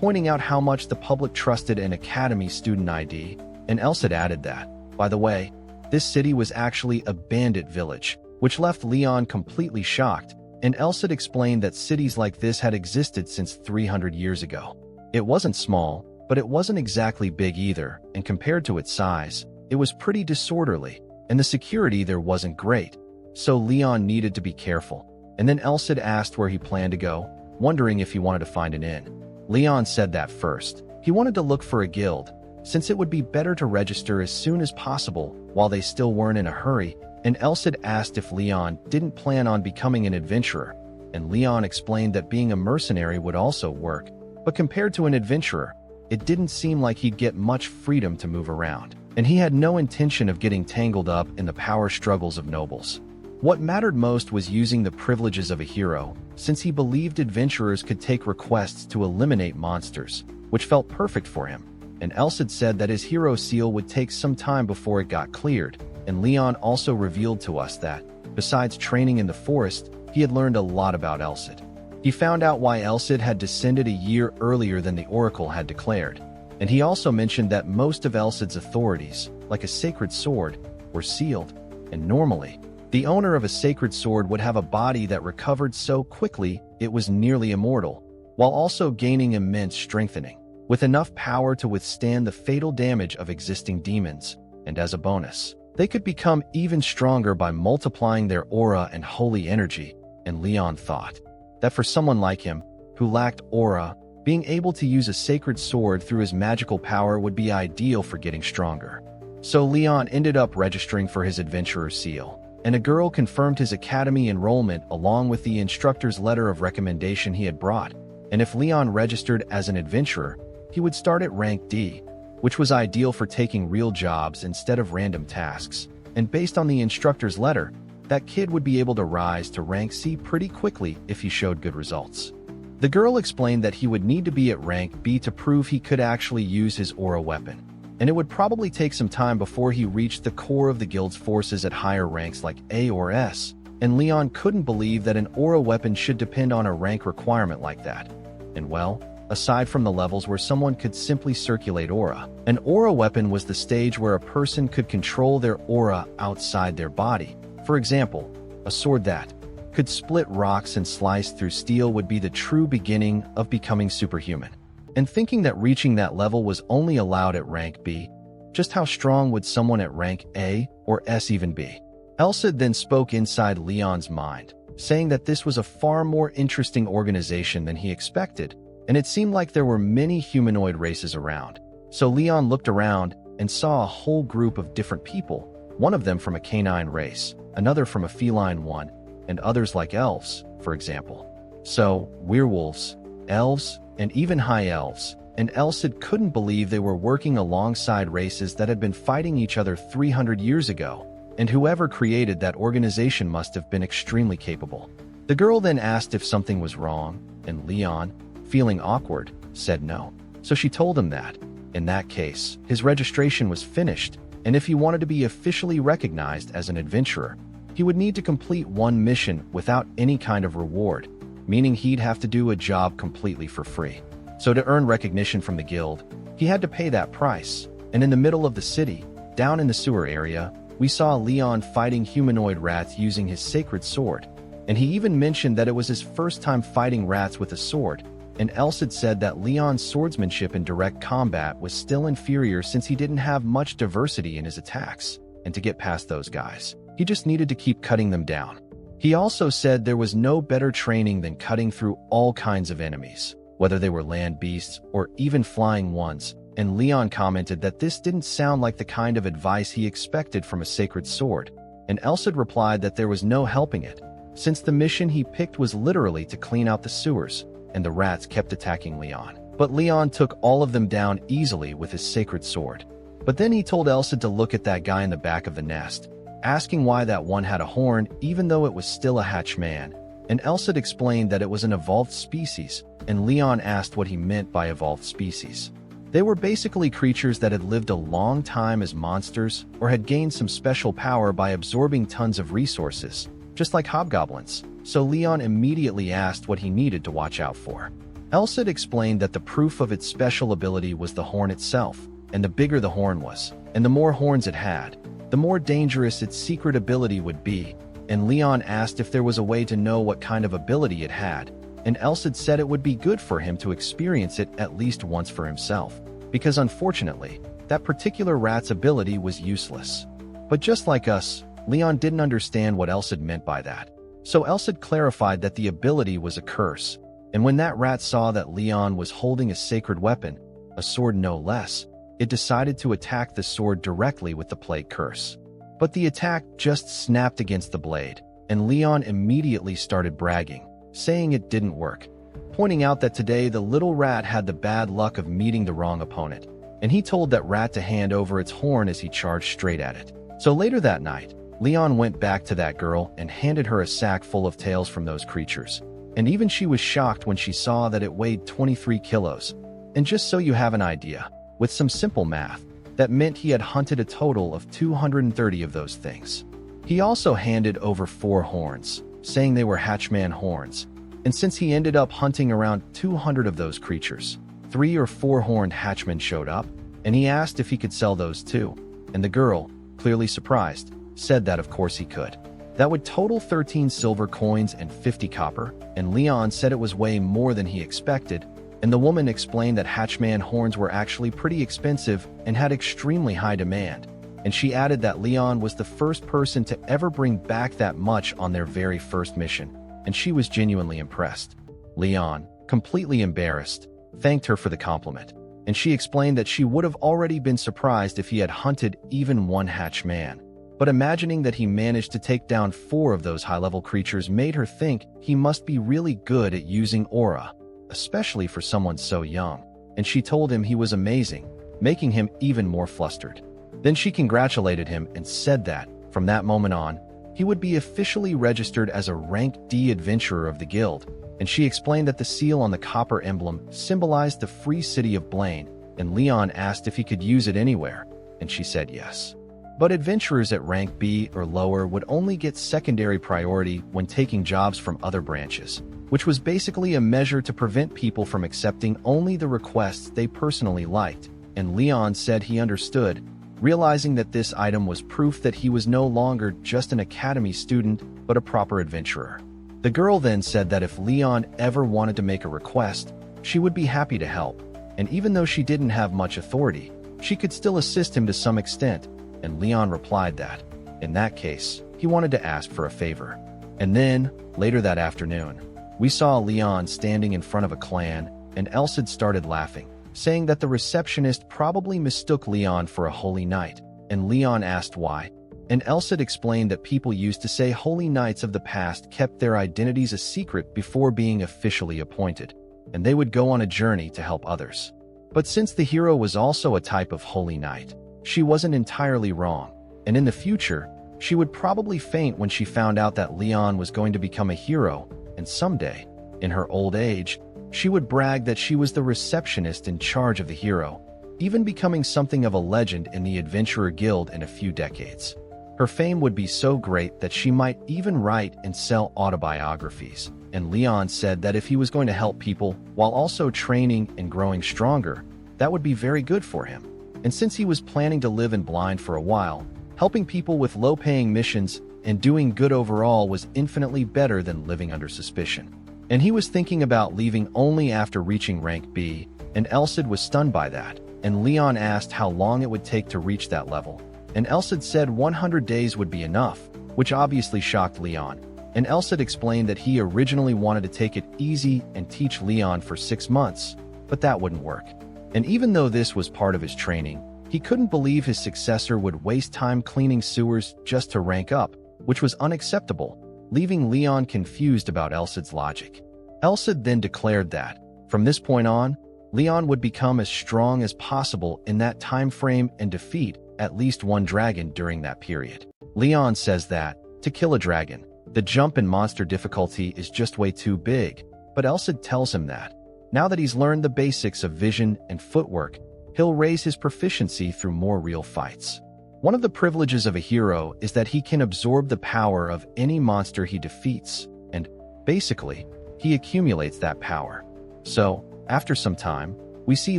pointing out how much the public trusted an academy student ID, and Elsid added that, by the way, this city was actually a bandit village, which left Leon completely shocked, and Elsid explained that cities like this had existed since 300 years ago. It wasn't small, but it wasn't exactly big either, and compared to its size, it was pretty disorderly, and the security there wasn't great, so Leon needed to be careful. And then Elsid asked where he planned to go, wondering if he wanted to find an inn. Leon said that first. He wanted to look for a guild, since it would be better to register as soon as possible while they still weren't in a hurry, and Elsid asked if Leon didn't plan on becoming an adventurer, and Leon explained that being a mercenary would also work, but compared to an adventurer, it didn't seem like he'd get much freedom to move around, and he had no intention of getting tangled up in the power struggles of nobles. What mattered most was using the privileges of a hero, since he believed adventurers could take requests to eliminate monsters, which felt perfect for him. And Elsid said that his hero seal would take some time before it got cleared, and Leon also revealed to us that, besides training in the forest, he had learned a lot about Elsid. He found out why Elsid had descended a year earlier than the Oracle had declared, and he also mentioned that most of Elsid's authorities, like a sacred sword, were sealed, and normally, the owner of a sacred sword would have a body that recovered so quickly it was nearly immortal, while also gaining immense strengthening, with enough power to withstand the fatal damage of existing demons, and as a bonus, they could become even stronger by multiplying their aura and holy energy, and Leon thought that for someone like him, who lacked aura, being able to use a sacred sword through his magical power would be ideal for getting stronger. So Leon ended up registering for his adventurer seal, and a girl confirmed his academy enrollment along with the instructor's letter of recommendation he had brought, and if Leon registered as an adventurer, he would start at rank D, which was ideal for taking real jobs instead of random tasks, and based on the instructor's letter, that kid would be able to rise to rank C pretty quickly if he showed good results. The girl explained that he would need to be at rank B to prove he could actually use his aura weapon, and it would probably take some time before he reached the core of the guild's forces at higher ranks like A or S, and Leon couldn't believe that an aura weapon should depend on a rank requirement like that. And well, aside from the levels where someone could simply circulate aura, an aura weapon was the stage where a person could control their aura outside their body. For example, a sword that could split rocks and slice through steel would be the true beginning of becoming superhuman. And thinking that reaching that level was only allowed at rank B, just how strong would someone at rank A or S even be? Elsid then spoke inside Leon's mind, saying that this was a far more interesting organization than he expected, and it seemed like there were many humanoid races around. So Leon looked around and saw a whole group of different people, one of them from a canine race, another from a feline one, and others like elves, for example. So, werewolves, elves, and even high elves, and Elsid couldn't believe they were working alongside races that had been fighting each other 300 years ago, and whoever created that organization must have been extremely capable. The girl then asked if something was wrong, and Leon, feeling awkward, said no. So she told him that, in that case, his registration was finished, and if he wanted to be officially recognized as an adventurer, he would need to complete one mission without any kind of reward, meaning he'd have to do a job completely for free. So to earn recognition from the guild, he had to pay that price, and in the middle of the city, down in the sewer area, we saw Leon fighting humanoid rats using his sacred sword, and he even mentioned that it was his first time fighting rats with a sword, and Elsid said that Leon's swordsmanship in direct combat was still inferior since he didn't have much diversity in his attacks, and to get past those guys, he just needed to keep cutting them down. He also said there was no better training than cutting through all kinds of enemies, whether they were land beasts or even flying ones, and Leon commented that this didn't sound like the kind of advice he expected from a sacred sword, and Elsid replied that there was no helping it, since the mission he picked was literally to clean out the sewers, and the rats kept attacking Leon. But Leon took all of them down easily with his sacred sword. But then he told Elsid to look at that guy in the back of the nest, asking why that one had a horn even though it was still a hatchman, and Elsid explained that it was an evolved species, and Leon asked what he meant by evolved species. They were basically creatures that had lived a long time as monsters or had gained some special power by absorbing tons of resources, just like hobgoblins. So Leon immediately asked what he needed to watch out for. Elsid explained that the proof of its special ability was the horn itself, and the bigger the horn was, and the more horns it had, the more dangerous its secret ability would be, and Leon asked if there was a way to know what kind of ability it had, and Elsid said it would be good for him to experience it at least once for himself, because unfortunately, that particular rat's ability was useless. But just like us, Leon didn't understand what Elsid meant by that. So Elsid clarified that the ability was a curse, and when that rat saw that Leon was holding a sacred weapon, a sword no less, it decided to attack the sword directly with the plague curse. But the attack just snapped against the blade, and Leon immediately started bragging, saying it didn't work, pointing out that today the little rat had the bad luck of meeting the wrong opponent, and he told that rat to hand over its horn as he charged straight at it. So later that night, Leon went back to that girl and handed her a sack full of tails from those creatures, and even she was shocked when she saw that it weighed 23 kilos. And just so you have an idea, with some simple math, that meant he had hunted a total of 230 of those things. He also handed over 4 horns, saying they were hatchman horns, and since he ended up hunting around 200 of those creatures, 3 or 4 horned hatchmen showed up, and he asked if he could sell those too, and the girl, clearly surprised, said that of course he could. That would total 13 silver coins and 50 copper, and Leon said it was way more than he expected, and the woman explained that hatchman horns were actually pretty expensive and had extremely high demand, and she added that Leon was the first person to ever bring back that much on their very first mission, and she was genuinely impressed. Leon, completely embarrassed, thanked her for the compliment, and she explained that she would have already been surprised if he had hunted even one hatchman. But imagining that he managed to take down 4 of those high-level creatures made her think he must be really good at using aura, especially for someone so young, and she told him he was amazing, making him even more flustered. Then she congratulated him and said that, from that moment on, he would be officially registered as a rank D adventurer of the guild, and she explained that the seal on the copper emblem symbolized the free city of Blaine, and Leon asked if he could use it anywhere, and she said yes. But adventurers at rank B or lower would only get secondary priority when taking jobs from other branches, which was basically a measure to prevent people from accepting only the requests they personally liked, and Leon said he understood, realizing that this item was proof that he was no longer just an academy student, but a proper adventurer. The girl then said that if Leon ever wanted to make a request, she would be happy to help, and even though she didn't have much authority, she could still assist him to some extent, and Leon replied that, in that case, he wanted to ask for a favor. And then, later that afternoon, we saw Leon standing in front of a clan, and Elsid started laughing, saying that the receptionist probably mistook Leon for a holy knight, and Leon asked why, and Elsid explained that people used to say holy knights of the past kept their identities a secret before being officially appointed, and they would go on a journey to help others. But since the hero was also a type of holy knight, she wasn't entirely wrong, and in the future, she would probably faint when she found out that Leon was going to become a hero, and someday, in her old age, she would brag that she was the receptionist in charge of the hero, even becoming something of a legend in the Adventurer Guild in a few decades. Her fame would be so great that she might even write and sell autobiographies, and Leon said that if he was going to help people while also training and growing stronger, that would be very good for him. And since he was planning to live in blind for a while, helping people with low-paying missions and doing good overall was infinitely better than living under suspicion. And he was thinking about leaving only after reaching rank B, and Elsid was stunned by that, and Leon asked how long it would take to reach that level, and Elsid said 100 days would be enough, which obviously shocked Leon, and Elsid explained that he originally wanted to take it easy and teach Leon for 6 months, but that wouldn't work. And even though this was part of his training, he couldn't believe his successor would waste time cleaning sewers just to rank up, which was unacceptable, leaving Leon confused about Elsid's logic. Elsid then declared that, from this point on, Leon would become as strong as possible in that time frame and defeat at least one dragon during that period. Leon says that, to kill a dragon, the jump in monster difficulty is just way too big, but Elsid tells him that, now that he's learned the basics of vision and footwork, he'll raise his proficiency through more real fights. One of the privileges of a hero is that he can absorb the power of any monster he defeats, and, basically, he accumulates that power. So, after some time, we see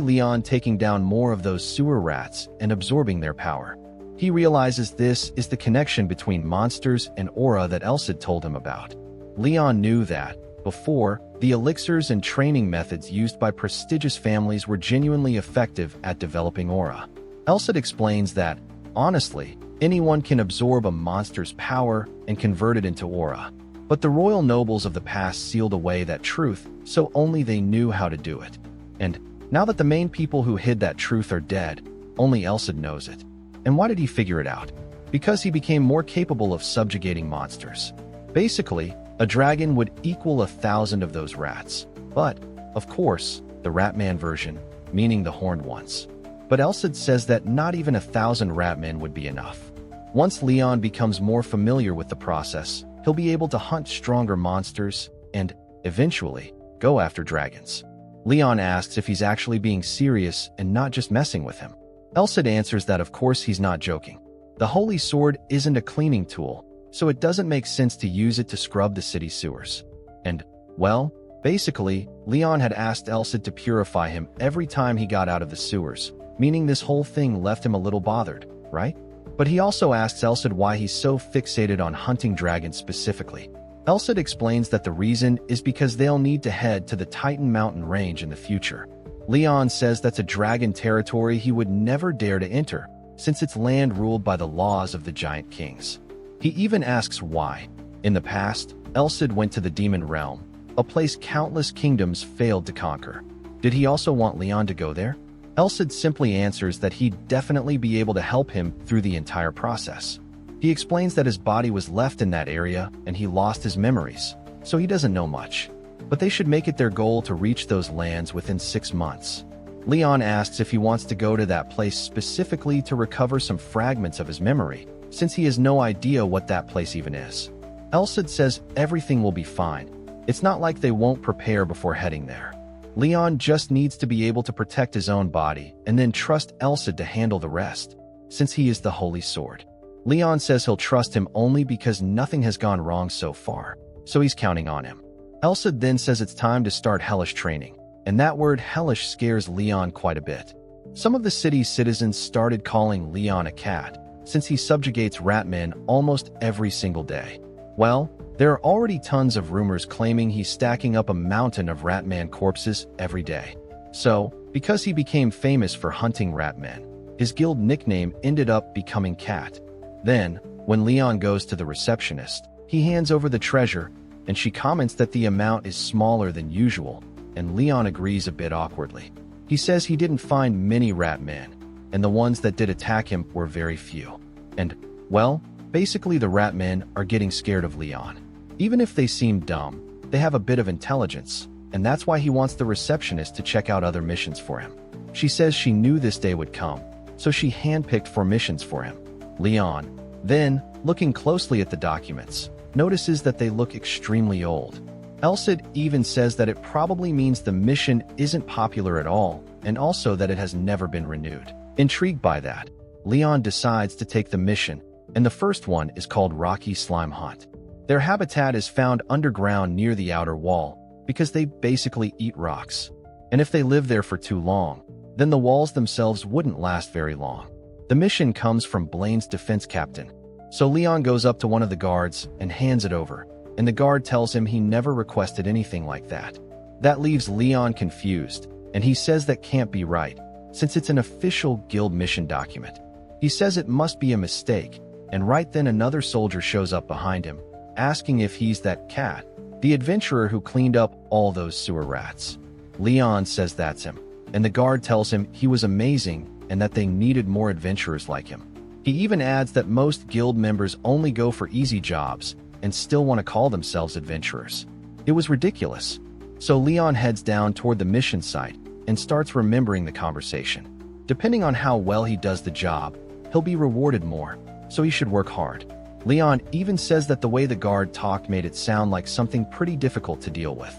Leon taking down more of those sewer rats and absorbing their power. He realizes this is the connection between monsters and aura that Elsa told him about. Leon knew that, before, the elixirs and training methods used by prestigious families were genuinely effective at developing aura. Elsa explains that, honestly, anyone can absorb a monster's power and convert it into aura. But the royal nobles of the past sealed away that truth, so only they knew how to do it. And now that the main people who hid that truth are dead, only Elsa knows it. And why did he figure it out? Because he became more capable of subjugating monsters. Basically, a dragon would equal 1,000 of those rats. But, of course, the Ratman version, meaning the horned ones. But Elsa says that not even 1,000 Ratmen would be enough. Once Leon becomes more familiar with the process, he'll be able to hunt stronger monsters and, eventually, go after dragons. Leon asks if he's actually being serious and not just messing with him. Elsa answers that of course he's not joking. The Holy Sword isn't a cleaning tool, so it doesn't make sense to use it to scrub the city sewers. And, well, basically, Leon had asked Elsa to purify him every time he got out of the sewers, meaning this whole thing left him a little bothered, right? But he also asks Elsa why he's so fixated on hunting dragons specifically. Elsa explains that the reason is because they'll need to head to the Titan Mountain Range in the future. Leon says that's a dragon territory he would never dare to enter, since it's land ruled by the laws of the giant kings. He even asks why. In the past, Elsa went to the demon realm, a place countless kingdoms failed to conquer. Did he also want Leon to go there? Elsa simply answers that he'd definitely be able to help him through the entire process. He explains that his body was left in that area and he lost his memories, so he doesn't know much. But they should make it their goal to reach those lands within 6 months. Leon asks if he wants to go to that place specifically to recover some fragments of his memory, since he has no idea what that place even is. Elsa says everything will be fine. It's not like they won't prepare before heading there. Leon just needs to be able to protect his own body and then trust Elsa to handle the rest, since he is the Holy Sword. Leon says he'll trust him only because nothing has gone wrong so far, so he's counting on him. Elsa then says it's time to start hellish training, and that word hellish scares Leon quite a bit. Some of the city's citizens started calling Leon a cat, since he subjugates ratmen almost every single day. Well, there are already tons of rumors claiming he's stacking up a mountain of ratman corpses every day. So, because he became famous for hunting ratmen, his guild nickname ended up becoming Cat. Then, when Leon goes to the receptionist, he hands over the treasure, and she comments that the amount is smaller than usual, and Leon agrees a bit awkwardly. He says he didn't find many ratmen, and the ones that did attack him were very few. And, well, basically the ratmen are getting scared of Leon. Even if they seem dumb, they have a bit of intelligence, and that's why he wants the receptionist to check out other missions for him. She says she knew this day would come, so she handpicked 4 missions for him. Leon, then, looking closely at the documents, notices that they look extremely old. Elsa even says that it probably means the mission isn't popular at all, and also that it has never been renewed. Intrigued by that, Leon decides to take the mission, and the first one is called Rocky Slime Hunt. Their habitat is found underground near the outer wall, because they basically eat rocks. And if they live there for too long, then the walls themselves wouldn't last very long. The mission comes from Blaine's defense captain. So Leon goes up to one of the guards and hands it over, and the guard tells him he never requested anything like that. That leaves Leon confused, and he says that can't be right, since it's an official guild mission document. He says it must be a mistake, and right then another soldier shows up behind him, asking if he's that cat, the adventurer who cleaned up all those sewer rats. Leon says that's him, and the guard tells him he was amazing and that they needed more adventurers like him. He even adds that most guild members only go for easy jobs and still want to call themselves adventurers. It was ridiculous. So Leon heads down toward the mission site and starts remembering the conversation. Depending on how well he does the job, he'll be rewarded more, so he should work hard. Leon even says that the way the guard talked made it sound like something pretty difficult to deal with.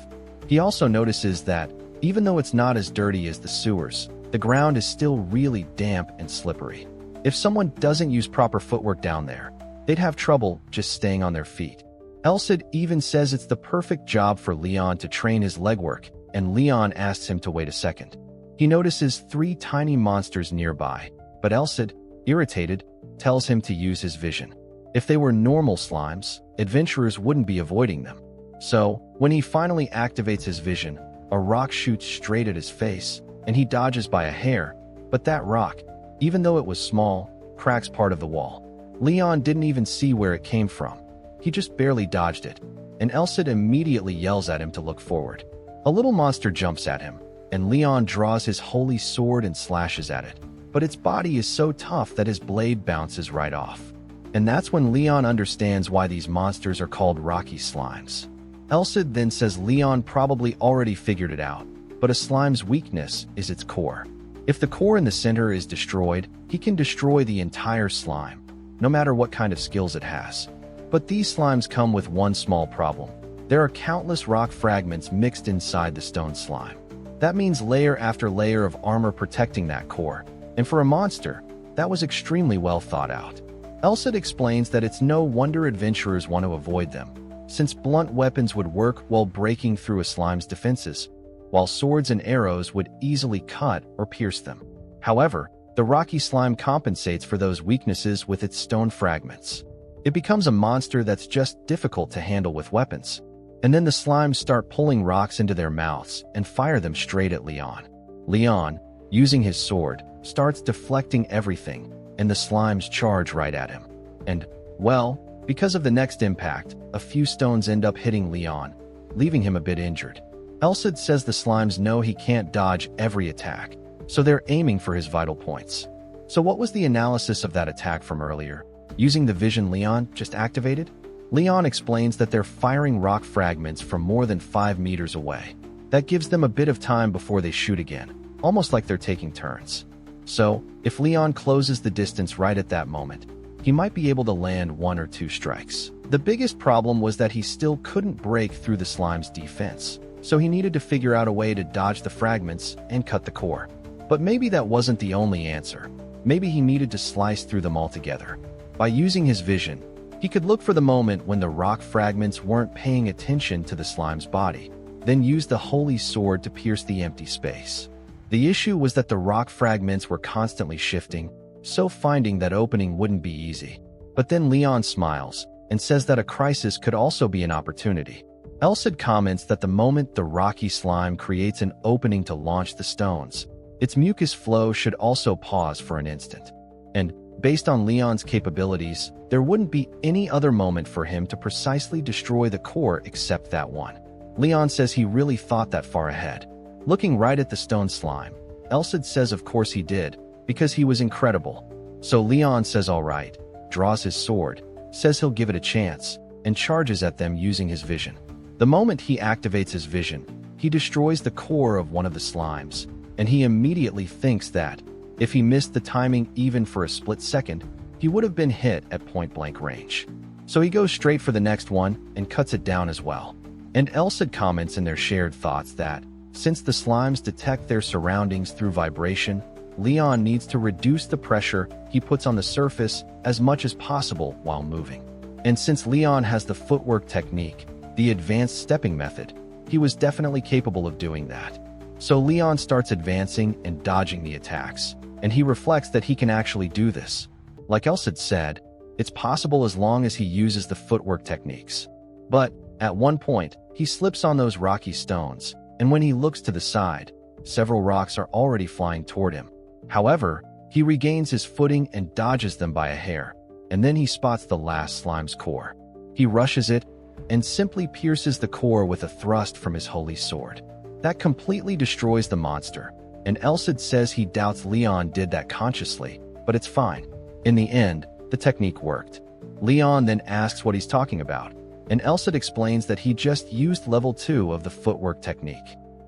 He also notices that, even though it's not as dirty as the sewers, the ground is still really damp and slippery. If someone doesn't use proper footwork down there, they'd have trouble just staying on their feet. Elsa even says it's the perfect job for Leon to train his legwork, and Leon asks him to wait a second. He notices 3 tiny monsters nearby, but Elcid, irritated, tells him to use his vision. If they were normal slimes, adventurers wouldn't be avoiding them. So, when he finally activates his vision, a rock shoots straight at his face, and he dodges by a hair, but that rock, even though it was small, cracks part of the wall. Leon didn't even see where it came from. He just barely dodged it, and Elcid immediately yells at him to look forward. A little monster jumps at him, and Leon draws his holy sword and slashes at it, but its body is so tough that his blade bounces right off. And that's when Leon understands why these monsters are called rocky slimes. Elcid then says Leon probably already figured it out, but a slime's weakness is its core. If the core in the center is destroyed, he can destroy the entire slime, no matter what kind of skills it has. But these slimes come with one small problem. There are countless rock fragments mixed inside the stone slime. That means layer after layer of armor protecting that core, and for a monster, that was extremely well thought out. Elcid explains that it's no wonder adventurers want to avoid them, since blunt weapons would work while breaking through a slime's defenses, while swords and arrows would easily cut or pierce them. However, the rocky slime compensates for those weaknesses with its stone fragments. It becomes a monster that's just difficult to handle with weapons. And then the slimes start pulling rocks into their mouths and fire them straight at Leon. Leon, using his sword, starts deflecting everything, and the slimes charge right at him. And, well, because of the next impact, a few stones end up hitting Leon, leaving him a bit injured. Elcid says the slimes know he can't dodge every attack, so they're aiming for his vital points. So what was the analysis of that attack from earlier? Using the vision Leon just activated? Leon explains that they're firing rock fragments from more than 5 meters away. That gives them a bit of time before they shoot again, almost like they're taking turns. So, if Leon closes the distance right at that moment, he might be able to land 1 or 2 strikes. The biggest problem was that he still couldn't break through the slime's defense, so he needed to figure out a way to dodge the fragments and cut the core. But maybe that wasn't the only answer. Maybe he needed to slice through them altogether. By using his vision, he could look for the moment when the rock fragments weren't paying attention to the slime's body, then use the holy sword to pierce the empty space. The issue was that the rock fragments were constantly shifting, so finding that opening wouldn't be easy. But then Leon smiles and says that a crisis could also be an opportunity. Elcid comments that the moment the rocky slime creates an opening to launch the stones, its mucus flow should also pause for an instant. And, based on Leon's capabilities, there wouldn't be any other moment for him to precisely destroy the core except that one. Leon says he really thought that far ahead. Looking right at the stone slime, Elcid says of course he did, because he was incredible. So Leon says alright, draws his sword, says he'll give it a chance, and charges at them using his vision. The moment he activates his vision, he destroys the core of one of the slimes, and he immediately thinks that, if he missed the timing even for a split second, he would have been hit at point-blank range. So he goes straight for the next one and cuts it down as well. And Elcid comments in their shared thoughts that, since the slimes detect their surroundings through vibration, Leon needs to reduce the pressure he puts on the surface as much as possible while moving. And since Leon has the footwork technique, the advanced stepping method, he was definitely capable of doing that. So Leon starts advancing and dodging the attacks, and he reflects that he can actually do this. Like Elcid said, it's possible as long as he uses the footwork techniques. But, at one point, he slips on those rocky stones, and when he looks to the side, several rocks are already flying toward him. However, he regains his footing and dodges them by a hair, and then he spots the last slime's core. He rushes it, and simply pierces the core with a thrust from his holy sword. That completely destroys the monster, and Elcid says he doubts Leon did that consciously, but it's fine. In the end, the technique worked. Leon then asks what he's talking about, and Elcid explains that he just used level 2 of the footwork technique.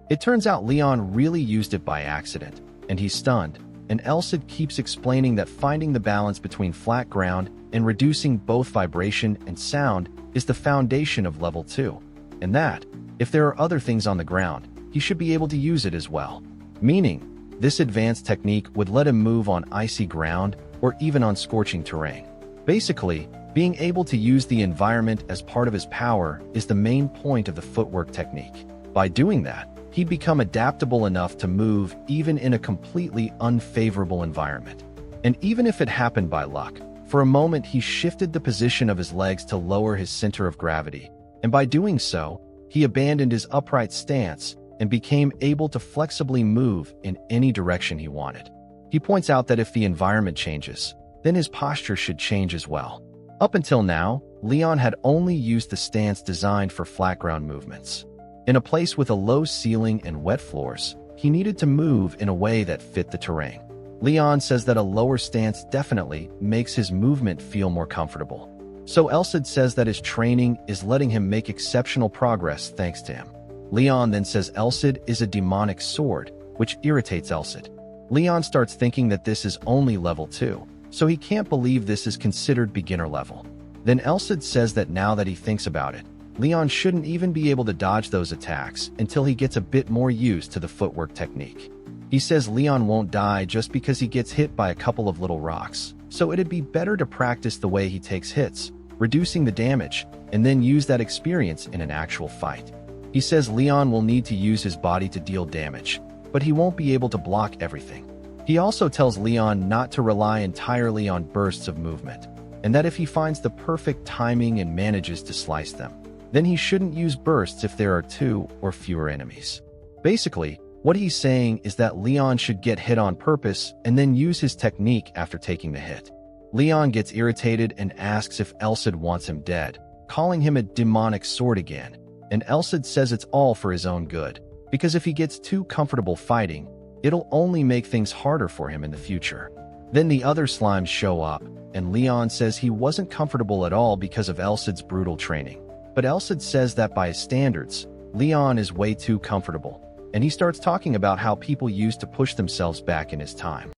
It turns out Leon really used it by accident, and he's stunned, and Elcid keeps explaining that finding the balance between flat ground and reducing both vibration and sound is the foundation of level 2, and that, if there are other things on the ground, he should be able to use it as well. Meaning, this advanced technique would let him move on icy ground or even on scorching terrain. Basically, being able to use the environment as part of his power is the main point of the footwork technique. By doing that, he'd become adaptable enough to move even in a completely unfavorable environment. And even if it happened by luck, for a moment he shifted the position of his legs to lower his center of gravity, and by doing so, he abandoned his upright stance and became able to flexibly move in any direction he wanted. He points out that if the environment changes, then his posture should change as well. Up until now, Leon had only used the stance designed for flat ground movements. In a place with a low ceiling and wet floors, he needed to move in a way that fit the terrain. Leon says that a lower stance definitely makes his movement feel more comfortable. So Elcid says that his training is letting him make exceptional progress thanks to him. Leon then says Elcid is a demonic sword, which irritates Elcid. Leon starts thinking that this is only level 2, so he can't believe this is considered beginner level. Then Elcid says that now that he thinks about it, Leon shouldn't even be able to dodge those attacks until he gets a bit more used to the footwork technique. He says Leon won't die just because he gets hit by a couple of little rocks, so it'd be better to practice the way he takes hits, reducing the damage, and then use that experience in an actual fight. He says Leon will need to use his body to deal damage, but he won't be able to block everything. He also tells Leon not to rely entirely on bursts of movement, and that if he finds the perfect timing and manages to slice them, then he shouldn't use bursts if there are 2 or fewer enemies. Basically, what he's saying is that Leon should get hit on purpose and then use his technique after taking the hit. Leon gets irritated and asks if Elcid wants him dead, calling him a demonic sword again, and Elcid says it's all for his own good, because if he gets too comfortable fighting, it'll only make things harder for him in the future. Then the other slimes show up, and Leon says he wasn't comfortable at all because of Elcid's brutal training. But Elcid says that by his standards, Leon is way too comfortable, and he starts talking about how people used to push themselves back in his time.